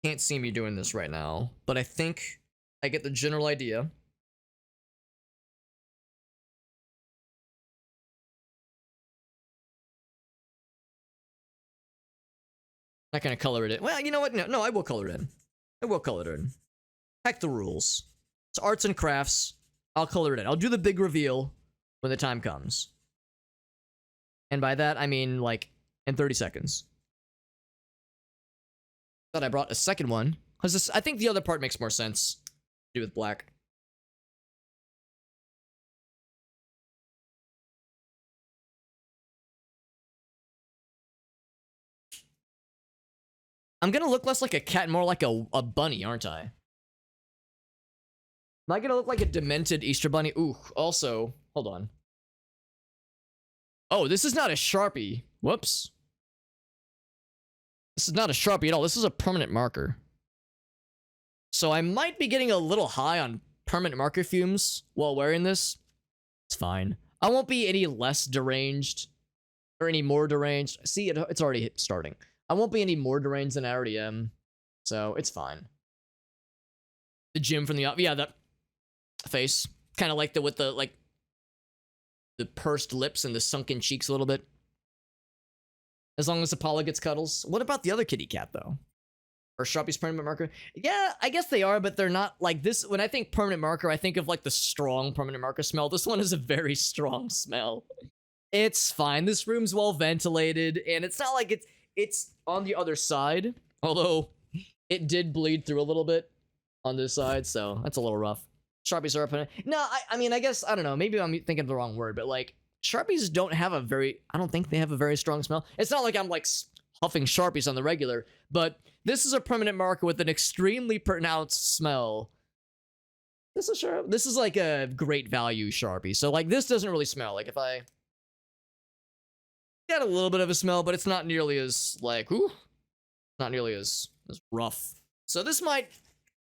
Can't see me doing this right now, but I think I get the general idea. Not gonna color it in. Well, you know what? No, I will color it in. I will color it in. Heck the rules. It's arts and crafts. I'll color it in. I'll do the big reveal when the time comes. And by that, I mean, like, in 30 seconds. Thought I brought a second one. Because I think the other part makes more sense to do with black. I'm gonna look less like a cat and more like a bunny, aren't I? Am I gonna look like a demented Easter bunny? Ooh, also, hold on. Oh, this is not a Sharpie. Whoops. This is not a Sharpie at all. This is a permanent marker. So I might be getting a little high on permanent marker fumes while wearing this. It's fine. I won't be any less deranged or any more deranged. See, it's already starting. I won't be any more deranged than I already am. So it's fine. The gym from the, yeah, that face. Kind of like with the pursed lips and the sunken cheeks a little bit. As long as Apollo gets cuddles. What about the other kitty cat, though? Or Sharpie's permanent marker? Yeah, I guess they are, but they're not like this. When I think permanent marker, I think of like the strong permanent marker smell. This one is a very strong smell. It's fine. This room's well ventilated, and it's not like it's on the other side. Although, it did bleed through a little bit on this side, so that's a little rough. Sharpies are up in it. No, I mean, I guess, I don't know. Maybe I'm thinking of the wrong word, but like, Sharpies don't have I don't think they have a very strong smell. It's not like I'm like huffing Sharpies on the regular, but this is a permanent marker with an extremely pronounced smell. This is like a great value Sharpie. So like, this doesn't really smell. Like if I got a little bit of a smell, but it's not nearly as like, ooh, not nearly as rough. So this might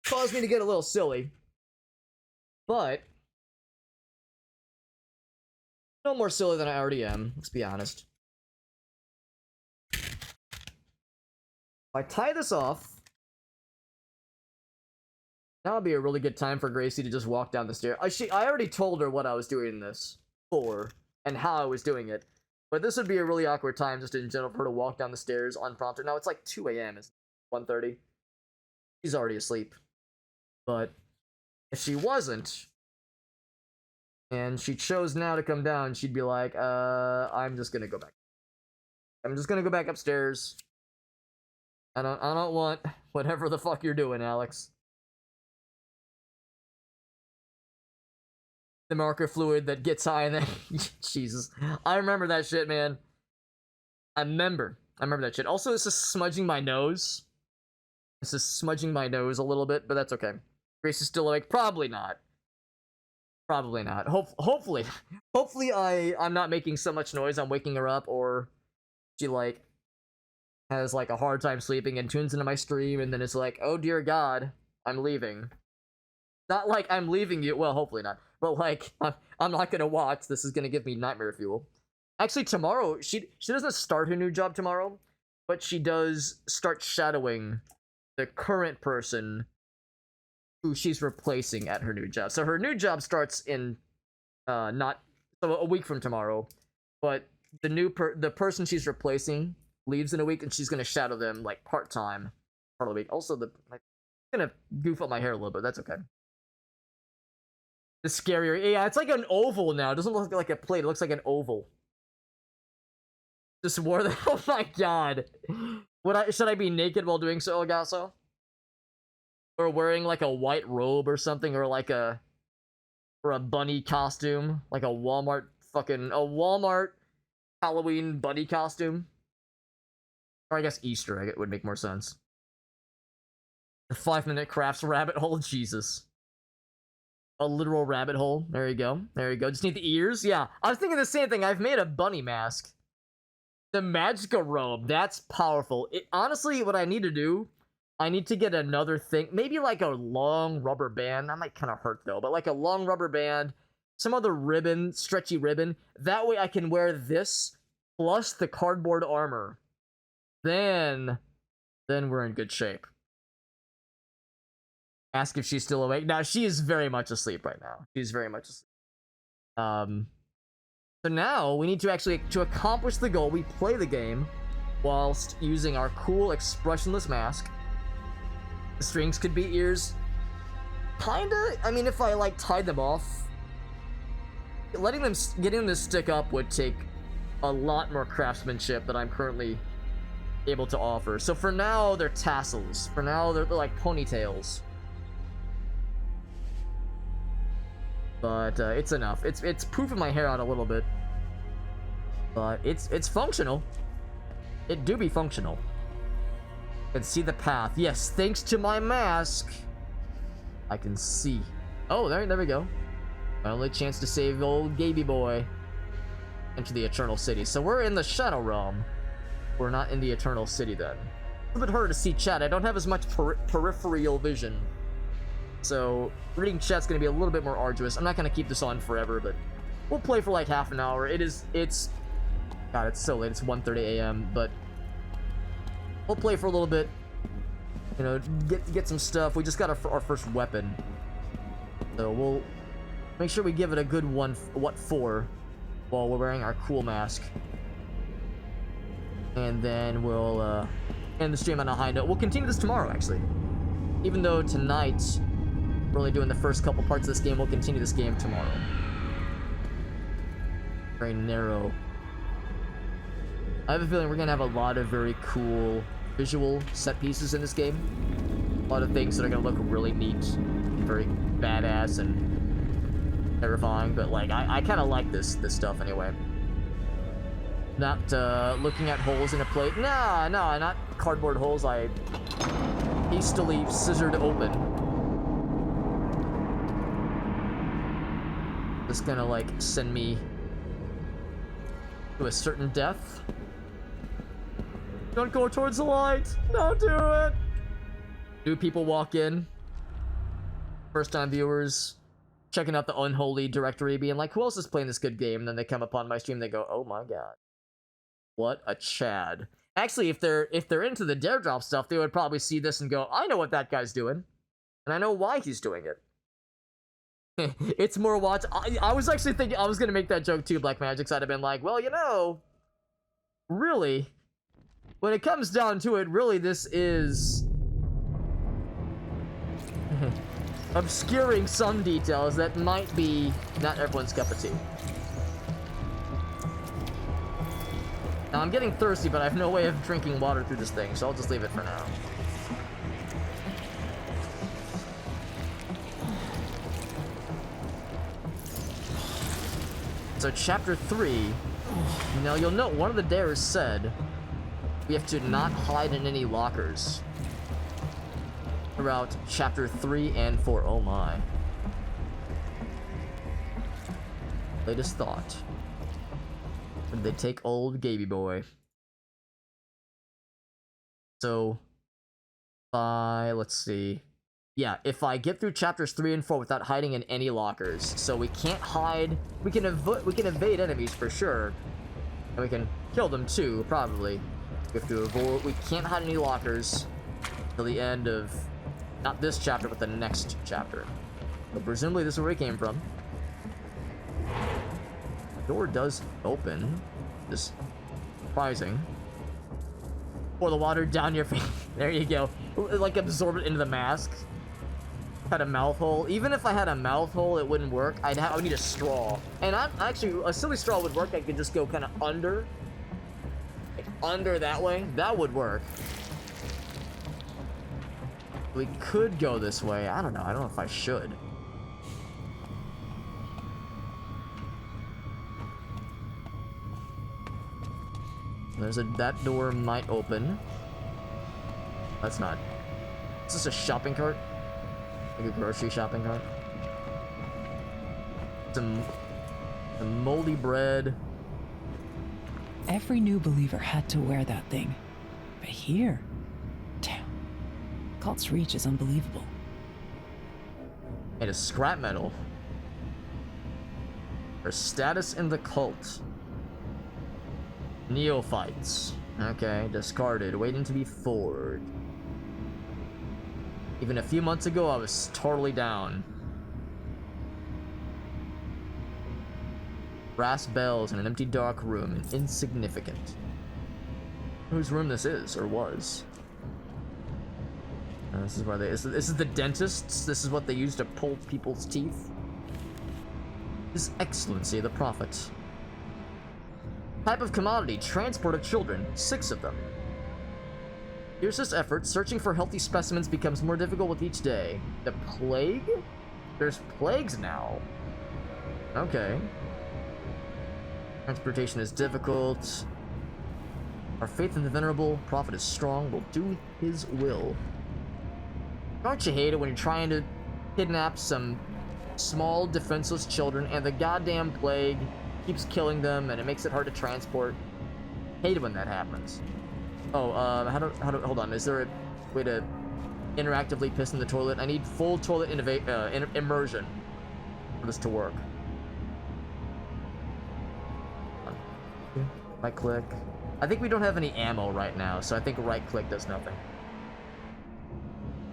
cause me to get a little silly. But no more silly than I already am, let's be honest. If I tie this off, now would be a really good time for Gracie to just walk down the stairs. I already told her what I was doing this for and how I was doing it. But this would be a really awkward time just in general for her to walk down the stairs unprompted. Now it's like 2 a.m. It's 1:30. She's already asleep. But If she wasn't, and she chose now to come down, she'd be like, I'm just gonna go back. I'm just gonna go back upstairs. I don't want whatever the fuck you're doing, Alex. The marker fluid that gets high and then Jesus. I remember that shit, man. I remember that shit. Also, this is smudging my nose. This is smudging my nose a little bit, but that's okay. Grace is still awake. Probably not. Probably not. Hopefully I'm not making so much noise I'm waking her up, or she like has like a hard time sleeping and tunes into my stream and then it's like, oh dear God, I'm leaving. Not like I'm leaving you. Well, hopefully not. But like, I'm not gonna watch. This is gonna give me nightmare fuel. Actually, tomorrow she doesn't start her new job tomorrow, but she does start shadowing the current person who she's replacing at her new job. So her new job starts in not so a week from tomorrow, but the person she's replacing leaves in a week, and she's gonna shadow them like part-time part of the week. Also, I'm gonna goof up my hair a little bit. That's okay. The scarier, yeah, it's like an oval now. It doesn't look like a plate. It looks like an oval. Just wore that. Oh my God. Should I be naked while doing so, Elgaso? Or wearing like a white robe or something, or like a bunny costume, like a Walmart Halloween bunny costume. Or I guess Easter egg, it would make more sense. The 5-minute crafts rabbit hole, Jesus. A literal rabbit hole. There you go. There you go. Just need the ears. Yeah, I was thinking the same thing. I've made a bunny mask. The Magica robe. That's powerful. Honestly, what I need to do, I need to get another thing. Maybe like a long rubber band. That might kind of hurt though. But like a long rubber band. Some other ribbon. Stretchy ribbon. That way I can wear this plus the cardboard armor. Then we're in good shape. Ask if she's still awake. Now, she is very much asleep right now. She's very much asleep. So now, we need to accomplish the goal, we play the game whilst using our cool expressionless mask. The strings could be ears. Kinda. I mean, if I, like, tied them off, getting them to stick up would take a lot more craftsmanship than I'm currently able to offer. So for now, they're tassels. For now, they're like ponytails. But it's enough. It's poofing my hair out a little bit, but it's functional. It do be functional. I can see the path. Yes, thanks to my mask, I can see. Oh, there we go. My only chance to save old Gaby boy. Into the Eternal City. So we're in the Shadow Realm. We're not in the Eternal City then. It's a bit harder to see chat. I don't have as much peripheral vision. So, reading chat's gonna be a little bit more arduous. I'm not gonna keep this on forever, but we'll play for like half an hour. God, it's so late. It's 1:30 a.m., but we'll play for a little bit. You know, get some stuff. We just got our first weapon. So we'll make sure we give it a good what for while we're wearing our cool mask. And then we'll end the stream on a high note. We'll continue this tomorrow, actually. Even though tonight we're only doing the first couple parts of this game, we'll continue this game tomorrow. Very narrow. I have a feeling we're gonna have a lot of very cool visual set pieces in this game. A lot of things that are gonna look really neat, very badass and terrifying. But like, I kind of like this stuff anyway. Not looking at holes in a plate. No, not cardboard holes I hastily scissored open. Just gonna like send me to a certain death. Don't go towards the light. Don't do it. New people walk in. First time viewers checking out the Unholy directory, being like, who else is playing this good game? And then they come upon my stream, they go, oh my God. What a Chad. Actually, if they're into the dare drop stuff, they would probably see this and go, I know what that guy's doing. And I know why he's doing it. It's more watch. I was actually thinking, I was gonna make that joke too, Black Magic's. I'd have been like, well, you know, really, when it comes down to it, really this is... obscuring some details that might be not everyone's cup of tea. Now, I'm getting thirsty, but I have no way of drinking water through this thing, so I'll just leave it for now. So, Chapter 3. Now, you'll note one of the dares said we have to not hide in any lockers throughout Chapter 3 and 4. Oh my. Latest thought. Did they take old Gaby boy? So, let's see. Yeah, if I get through chapters 3 and 4 without hiding in any lockers, so we can't hide. We can evade enemies for sure, and we can kill them too, probably. We have to avoid. We can't hide in any lockers till the end of not this chapter, but the next chapter. But presumably this is where we came from. Door does open. Just surprising. Pour the water down your face. There you go. Like absorb it into the mask. Had a mouth hole. Even if I had a mouth hole, it wouldn't work. I would need a straw. And I'm actually a silly straw would work. I could just go kind of under. Like under that way. That would work. We could go this way. I don't know. I don't know if I should. That door might open. That's not. Is this a shopping cart? Like a grocery shopping cart? Some moldy bread. Every new believer had to wear that thing. But here, damn. Cult's reach is unbelievable. And a scrap metal. Her status in the cult. Neophytes. Okay, discarded, waiting to be forged. Even a few months ago, I was totally down. Brass bells in an empty dark room, and insignificant. Whose room this is, or was. This is where this is the dentist's. This is what they use to pull people's teeth. His Excellency, the Prophet. Type of commodity, transport of children, 6 of them. Here's this effort, searching for healthy specimens becomes more difficult with each day. The plague? There's plagues now. Okay. Transportation is difficult. Our faith in the venerable prophet is strong, we'll do his will. Don't you hate it when you're trying to kidnap some small defenseless children and the goddamn plague keeps killing them and it makes it hard to transport? Hate it when that happens. Oh, hold on, is there a way to interactively piss in the toilet? I need full toilet immersion for this to work. Right click. I think we don't have any ammo right now, so I think right click does nothing.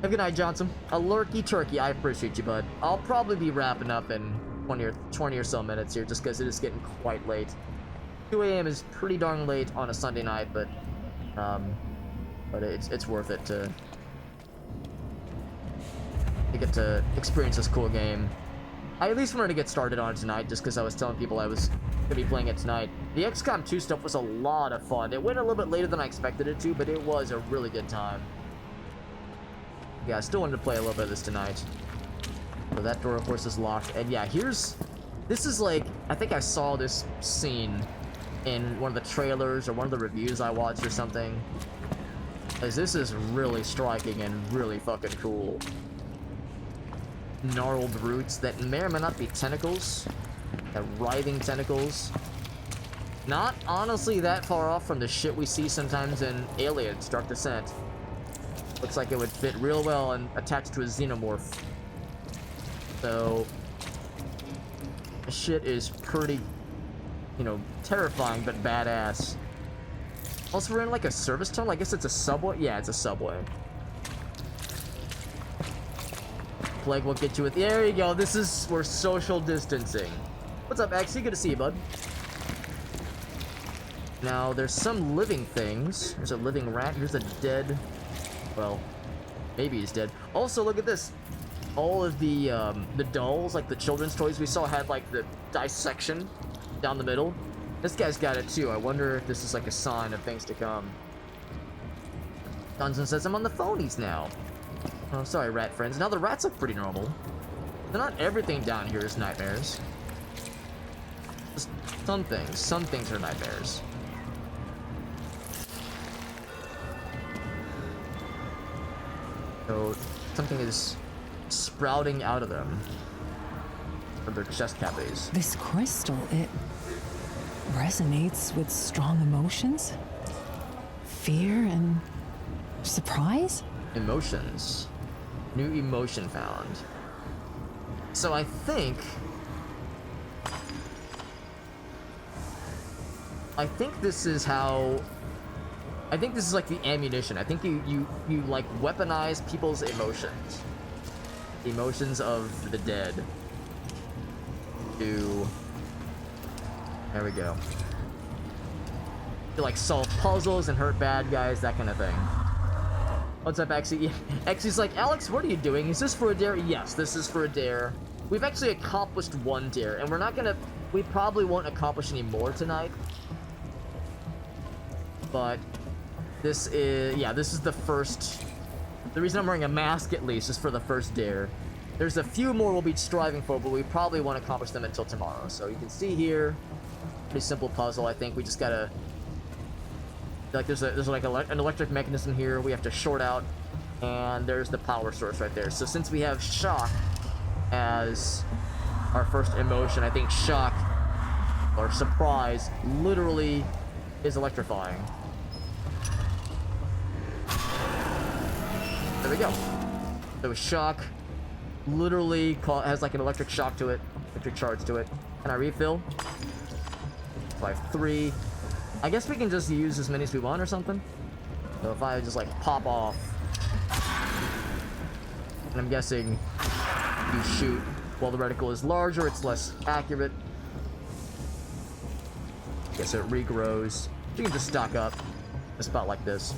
Have a good night, Johnson. A lurky turkey, I appreciate you, bud. I'll probably be wrapping up in 20 or so minutes here, just because it is getting quite late. 2 a.m. is pretty darn late on a Sunday night, but it's worth it to get to experience this cool game. I at least wanted to get started on it tonight, just because I was telling people I was gonna be playing it tonight. The XCOM 2 stuff was a lot of fun. It went a little bit later than I expected it to, but it was a really good time. Yeah, I still wanted to play a little bit of this tonight. So that door, of course, is locked. And yeah, this is like, I think I saw this scene in one of the trailers or one of the reviews I watched or something. Because this is really striking and really fucking cool. Gnarled roots that may or may not be tentacles. Writhing tentacles. Not honestly that far off from the shit we see sometimes in Aliens Dark Descent. Looks like it would fit real well and attach to a xenomorph. So, this shit is pretty, terrifying but badass. Also, we're in like a service tunnel. I guess it's a subway. Yeah, it's a subway. Plague won't get you with. There you go. We're social distancing. What's up, Axie? Good to see you, bud. Now, there's some living things. There's a living rat. Here's a dead. Well, maybe he's dead. Also, look at this. all of the dolls, like the children's toys we saw, had like the dissection down the middle. This guy's got it too. I wonder if this is like a sign of things to come. Dungeon says I'm on the phonies now. Oh, sorry, rat friends. Now the rats look pretty normal. So not everything down here is nightmares. Just some things are nightmares. So something is sprouting out of them. From their chest cavities. This crystal, it resonates with strong emotions? Fear and surprise? Emotions. New emotion found. So I think this is how... I think this is like the ammunition. I think you like weaponize people's emotions. The emotions of the dead. To... There we go. To like solve puzzles and hurt bad guys, that kind of thing. What's up, Exy? Exy's like, Alex, what are you doing? Is this for a dare? Yes, this is for a dare. We've actually accomplished one dare, and we're not gonna... We probably won't accomplish any more tonight. But this is... Yeah, this is the first... The reason I'm wearing a mask, at least, is for the first dare. There's a few more we'll be striving for, but we probably won't accomplish them until tomorrow. So you can see here, pretty simple puzzle. I think we just gotta... Like there's like an electric mechanism here we have to short out, and there's the power source right there. So since we have shock as our first emotion, I think shock or surprise literally is electrifying. There we go. So shock literally has like an electric shock to it, electric charge to it. Can I refill? So I have 3. I guess we can just use as many as we want or something. So if I just like pop off, and I'm guessing you shoot while the reticle is larger, it's less accurate. Guess it regrows. You can just stock up a spot like this.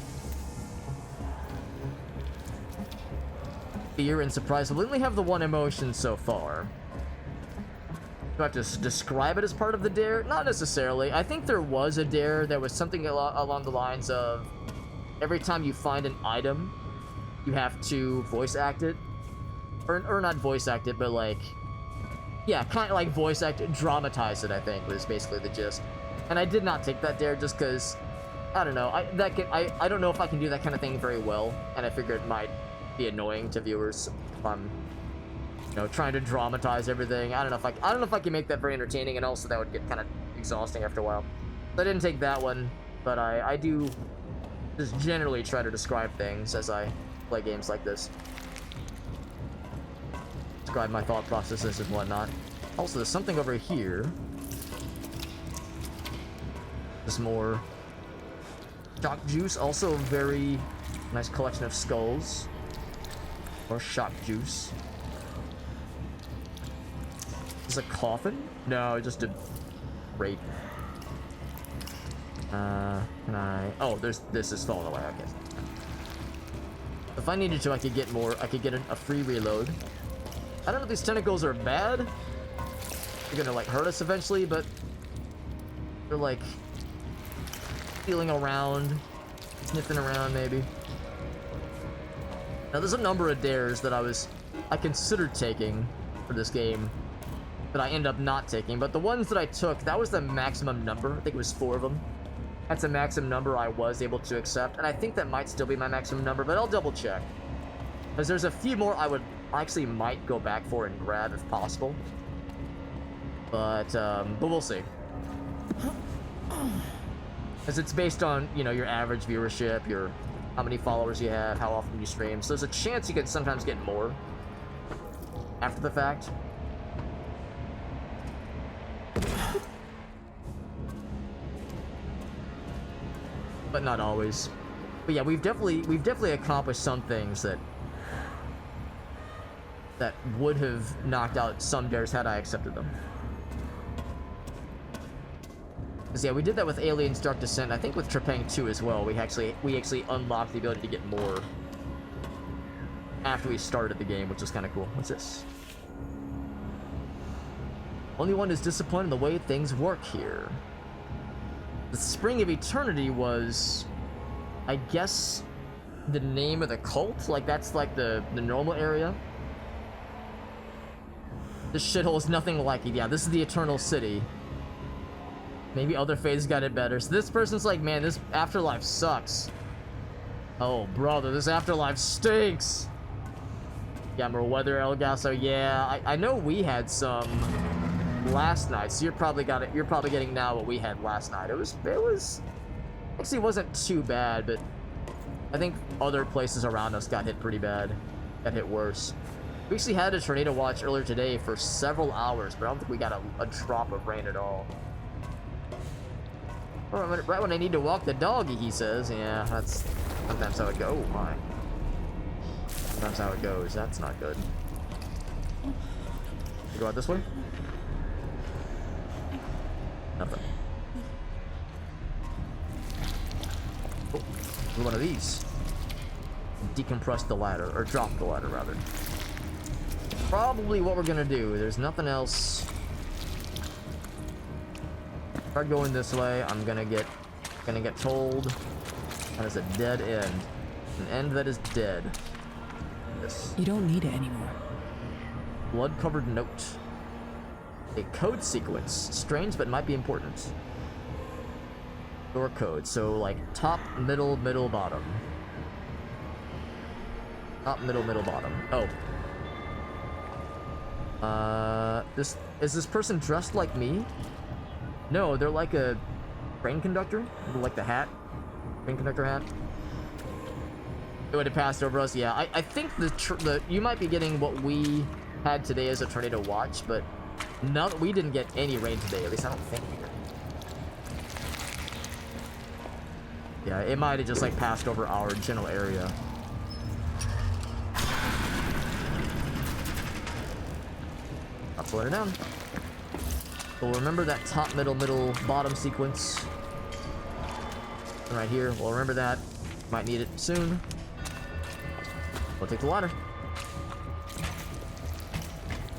Fear and surprise. We only have the one emotion so far. Do I have to describe it as part of the dare? Not necessarily. I think there was a dare that was something along the lines of every time you find an item, you have to voice act it. Or not voice act it, but like... Yeah, kind of like voice act it, dramatize it, I think, was basically the gist. And I did not take that dare just because, I don't know, I don't know if I can do that kind of thing very well, and I figured it might be annoying to viewers if I'm... You know, trying to dramatize everything. I don't know if I can make that very entertaining, and also that would get kind of exhausting after a while. So I didn't take that one, but I do just generally try to describe things as I play games like this. Describe my thought processes and whatnot. Also, there's something over here. There's more shock juice. Also a very nice collection of skulls. Or shock juice. Is a coffin? No, just a rape. Can I... Oh, this is falling away, okay. If I needed to, I could get more. I could get a free reload. I don't know if these tentacles are bad. They're gonna, like, hurt us eventually, but... They're, like... feeling around. Sniffing around, maybe. Now, there's a number of dares that I considered taking for this game that I end up not taking, but the ones that I took, that was the maximum number. I think it was 4 of them. That's a maximum number I was able to accept, and I think that might still be my maximum number, but I'll double check. Because there's a few more I actually might go back for and grab if possible. But we'll see. Because it's based on, you know, your average viewership, how many followers you have, how often you stream. So there's a chance you could sometimes get more after the fact. But not always. But yeah, we've definitely accomplished some things that would have knocked out some dares had I accepted them. Because yeah, we did that with Aliens Dark Descent. I think with Trepang 2 as well. We actually unlocked the ability to get more after we started the game, which is kind of cool. What's this? Only one is disappointed in the way things work here. The Spring of Eternity was, I guess, the name of the cult? Like, that's like the normal area? This shithole is nothing like it. Yeah, this is the Eternal City. Maybe other phases got it better. So this person's like, man, this afterlife sucks. Oh, brother, this afterlife stinks. Yeah, more weather, El Gaso. Yeah, I know we had some last night, so you're probably getting now what we had last night. It was actually, it wasn't too bad, but I think other places around us got hit pretty bad. Got hit worse. We actually had a tornado watch earlier today for several hours, but I don't think we got a drop of rain at all. Right when I need to walk the doggy, he says. Yeah, that's sometimes how it goes. Oh my. Sometimes how it goes. That's not good. You go out this way? Nothing. Oh, one of these. Decompress the ladder, or drop the ladder rather. Probably what we're gonna do. There's nothing else. Start going this way. I'm gonna get told that is a dead end. An end that is dead. This. You don't need it anymore. Blood-covered note. A code sequence. Strange, but might be important. Door code. So, like, top, middle, middle, bottom. Top, middle, middle, bottom. Oh. Is this person dressed like me? No, they're like a train conductor. Like the hat. Train conductor hat. It would have passed over us. Yeah, I think you might be getting what we had today as a tornado watch, but no, we didn't get any rain today. At least I don't think we did. Yeah, it might have just like passed over our general area. I'll slow it down. We'll remember that top, middle, middle, bottom sequence. Right here. We'll remember that. Might need it soon. We'll take the ladder.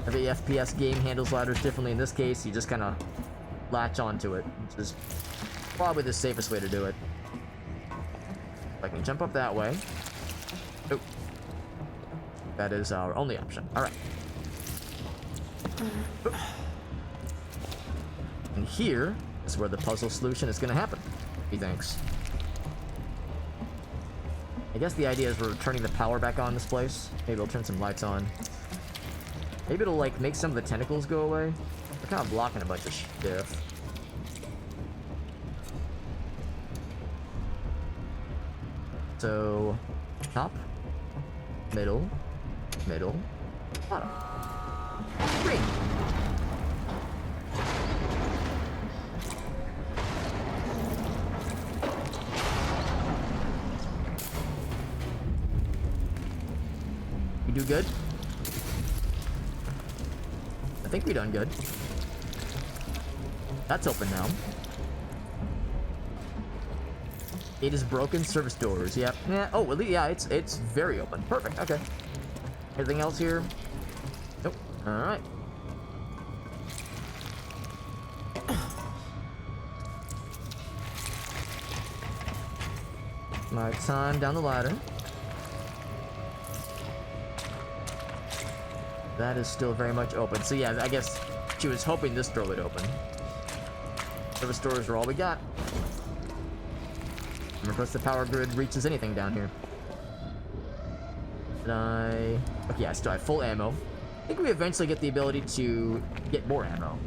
Every FPS game handles ladders differently. In this case, you just kind of latch onto it, which is probably the safest way to do it. If I can jump up that way. Oh. That is our only option. Alright. And here is where the puzzle solution is going to happen. He thinks. I guess the idea is we're turning the power back on this place. Maybe we'll turn some lights on. Maybe it'll like make some of the tentacles go away. They're kind of blocking a bunch of stuff. So, top, middle, middle, bottom. Green. We do good? I think we done good. That's open now. It is broken. Service doors. Yep. Yeah. Oh, well, yeah. It's very open. Perfect. Okay. Anything else here? Nope. All right. My time down the ladder. That is still very much open. So yeah, I guess she was hoping this door would open. Service doors are all we got. Unless the power grid reaches anything down here. Did I... Okay, yeah, I still have full ammo. I think we eventually get the ability to get more ammo.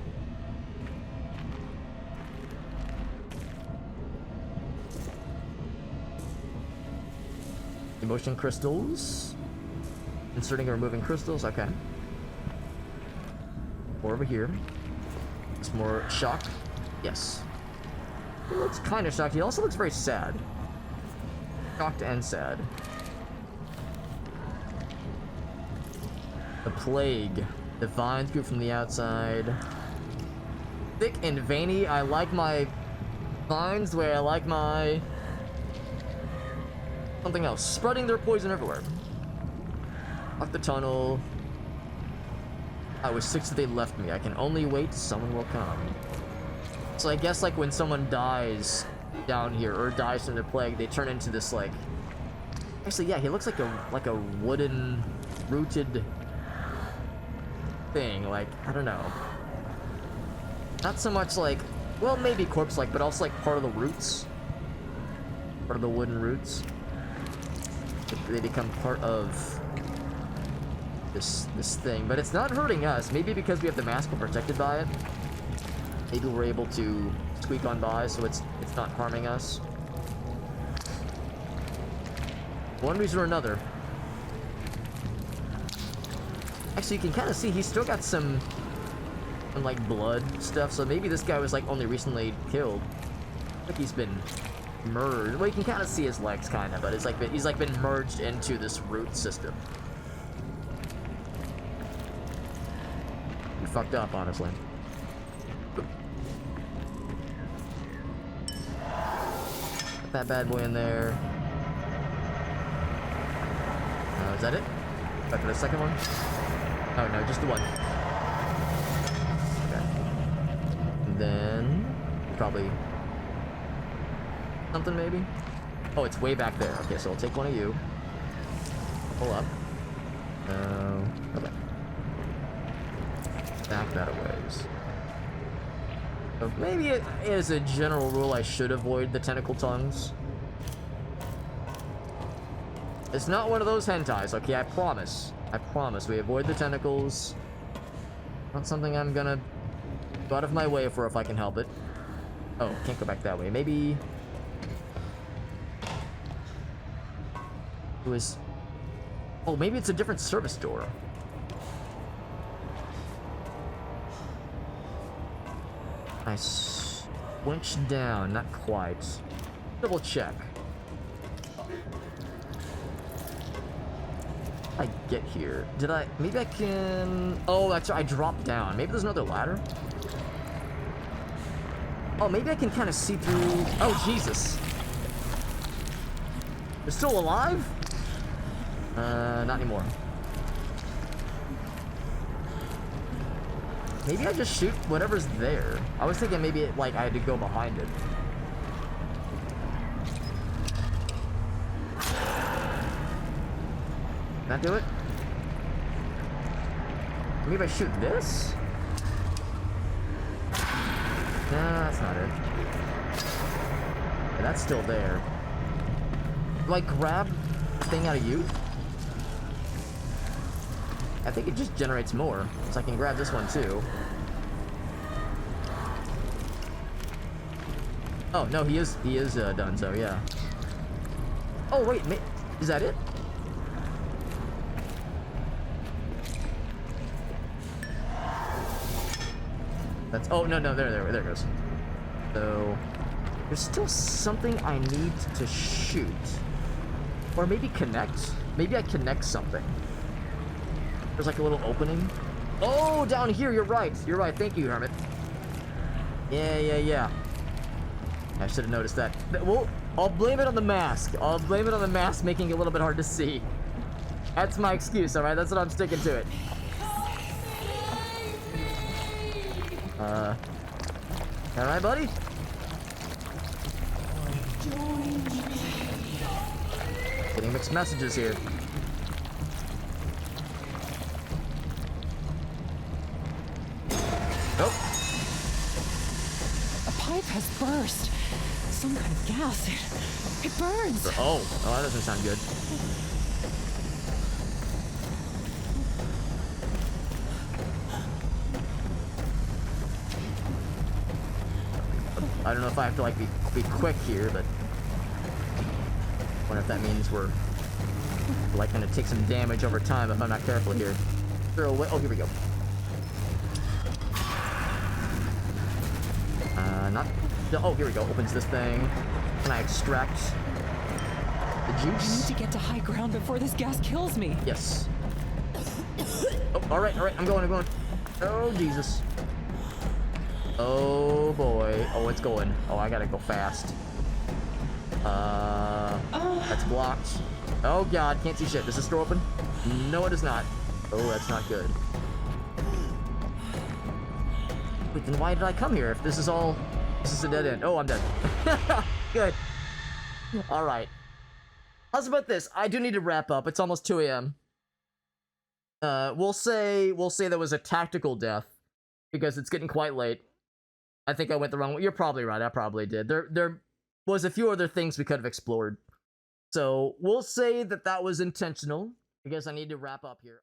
Emotion crystals. Inserting and removing crystals, okay. More over here. It's more shock. Yes. He looks kind of shocked. He also looks very sad. Shocked and sad. The plague. The vines grew from the outside. Thick and veiny. I like my vines the way I like my... something else. Spreading their poison everywhere. Lock the tunnel. I was 6 that they left me. I can only wait. Someone will come. So I guess like when someone dies down here or dies from the plague, they turn into this like. Actually, yeah, he looks like a wooden rooted thing. Like I don't know. Not so much like, well, maybe corpse-like, but also like part of the roots. Part of the wooden roots. They become part of this thing, but it's not hurting us. Maybe because we have the mask, we're protected by it. Maybe we're able to squeak on by, so it's not harming us. One reason or another. Actually, you can kind of see he's still got some like blood stuff, so maybe this guy was like only recently killed. Like he's been merged. Well, you can kind of see his legs, kind of, but it's like he's like been merged into this root system. You fucked up, honestly. Put that bad boy in there. Is that it? Back for the second one? Oh no, just the one. Then probably something maybe. Oh, it's way back there. Okay, so I'll take one of you. Pull up. Okay. Back that a ways. So maybe it is a general rule I should avoid the tentacle tongues. It's not one of those hentais, okay? I promise. I promise. We avoid the tentacles. Not something I'm gonna go out of my way for if I can help it. Oh, can't go back that way. Maybe it was. Oh, maybe it's a different service door. I switch down, not quite. Double check. I get here. Did I? Maybe I can. Oh, that's right. I dropped down. Maybe there's another ladder. Oh, maybe I can kind of see through. Oh, Jesus. They're still alive? Not anymore. Maybe I just shoot whatever's there. I was thinking maybe like I had to go behind it. Can that do it? Maybe I shoot this? No, that's not it. Yeah, that's still there. Do I grab the thing out of you? I think it just generates more, so I can grab this one too. Oh no, he is done. So yeah. Oh wait, is that it? That's oh no there it goes. So there's still something I need to shoot, or maybe connect. Maybe I connect something. There's like a little opening. Oh, down here. You're right. You're right. Thank you, Hermit. Yeah. I should have noticed that. Well, I'll blame it on the mask. I'll blame it on the mask making it a little bit hard to see. That's my excuse, all right? That's what I'm sticking to it. All right, buddy? Getting mixed messages here. Oh. A pipe has burst. Some kind of gas. It burns. Oh, that doesn't sound good. I don't know if I have to like be quick here, but I wonder if that means we're like gonna take some damage over time if I'm not careful here. Throw away. Oh, here we go. Not. Oh, here we go. Opens this thing. Can I extract the juice? I need to get to high ground before this gas kills me. Yes. Oh, all right. I'm going. Oh, Jesus. Oh boy. Oh, it's going. Oh, I gotta go fast. That's blocked. Oh god, can't see shit. Is this door open? No, it is not. Oh, that's not good. Wait, then why did I come here if this is all... This is a dead end. Oh, I'm dead. Good. Alright. How's about this? I do need to wrap up. It's almost 2 a.m. We'll say that was a tactical death. Because it's getting quite late. I think I went the wrong way. You're probably right. I probably did. There was a few other things we could have explored. So, we'll say that that was intentional. Because I need to wrap up here.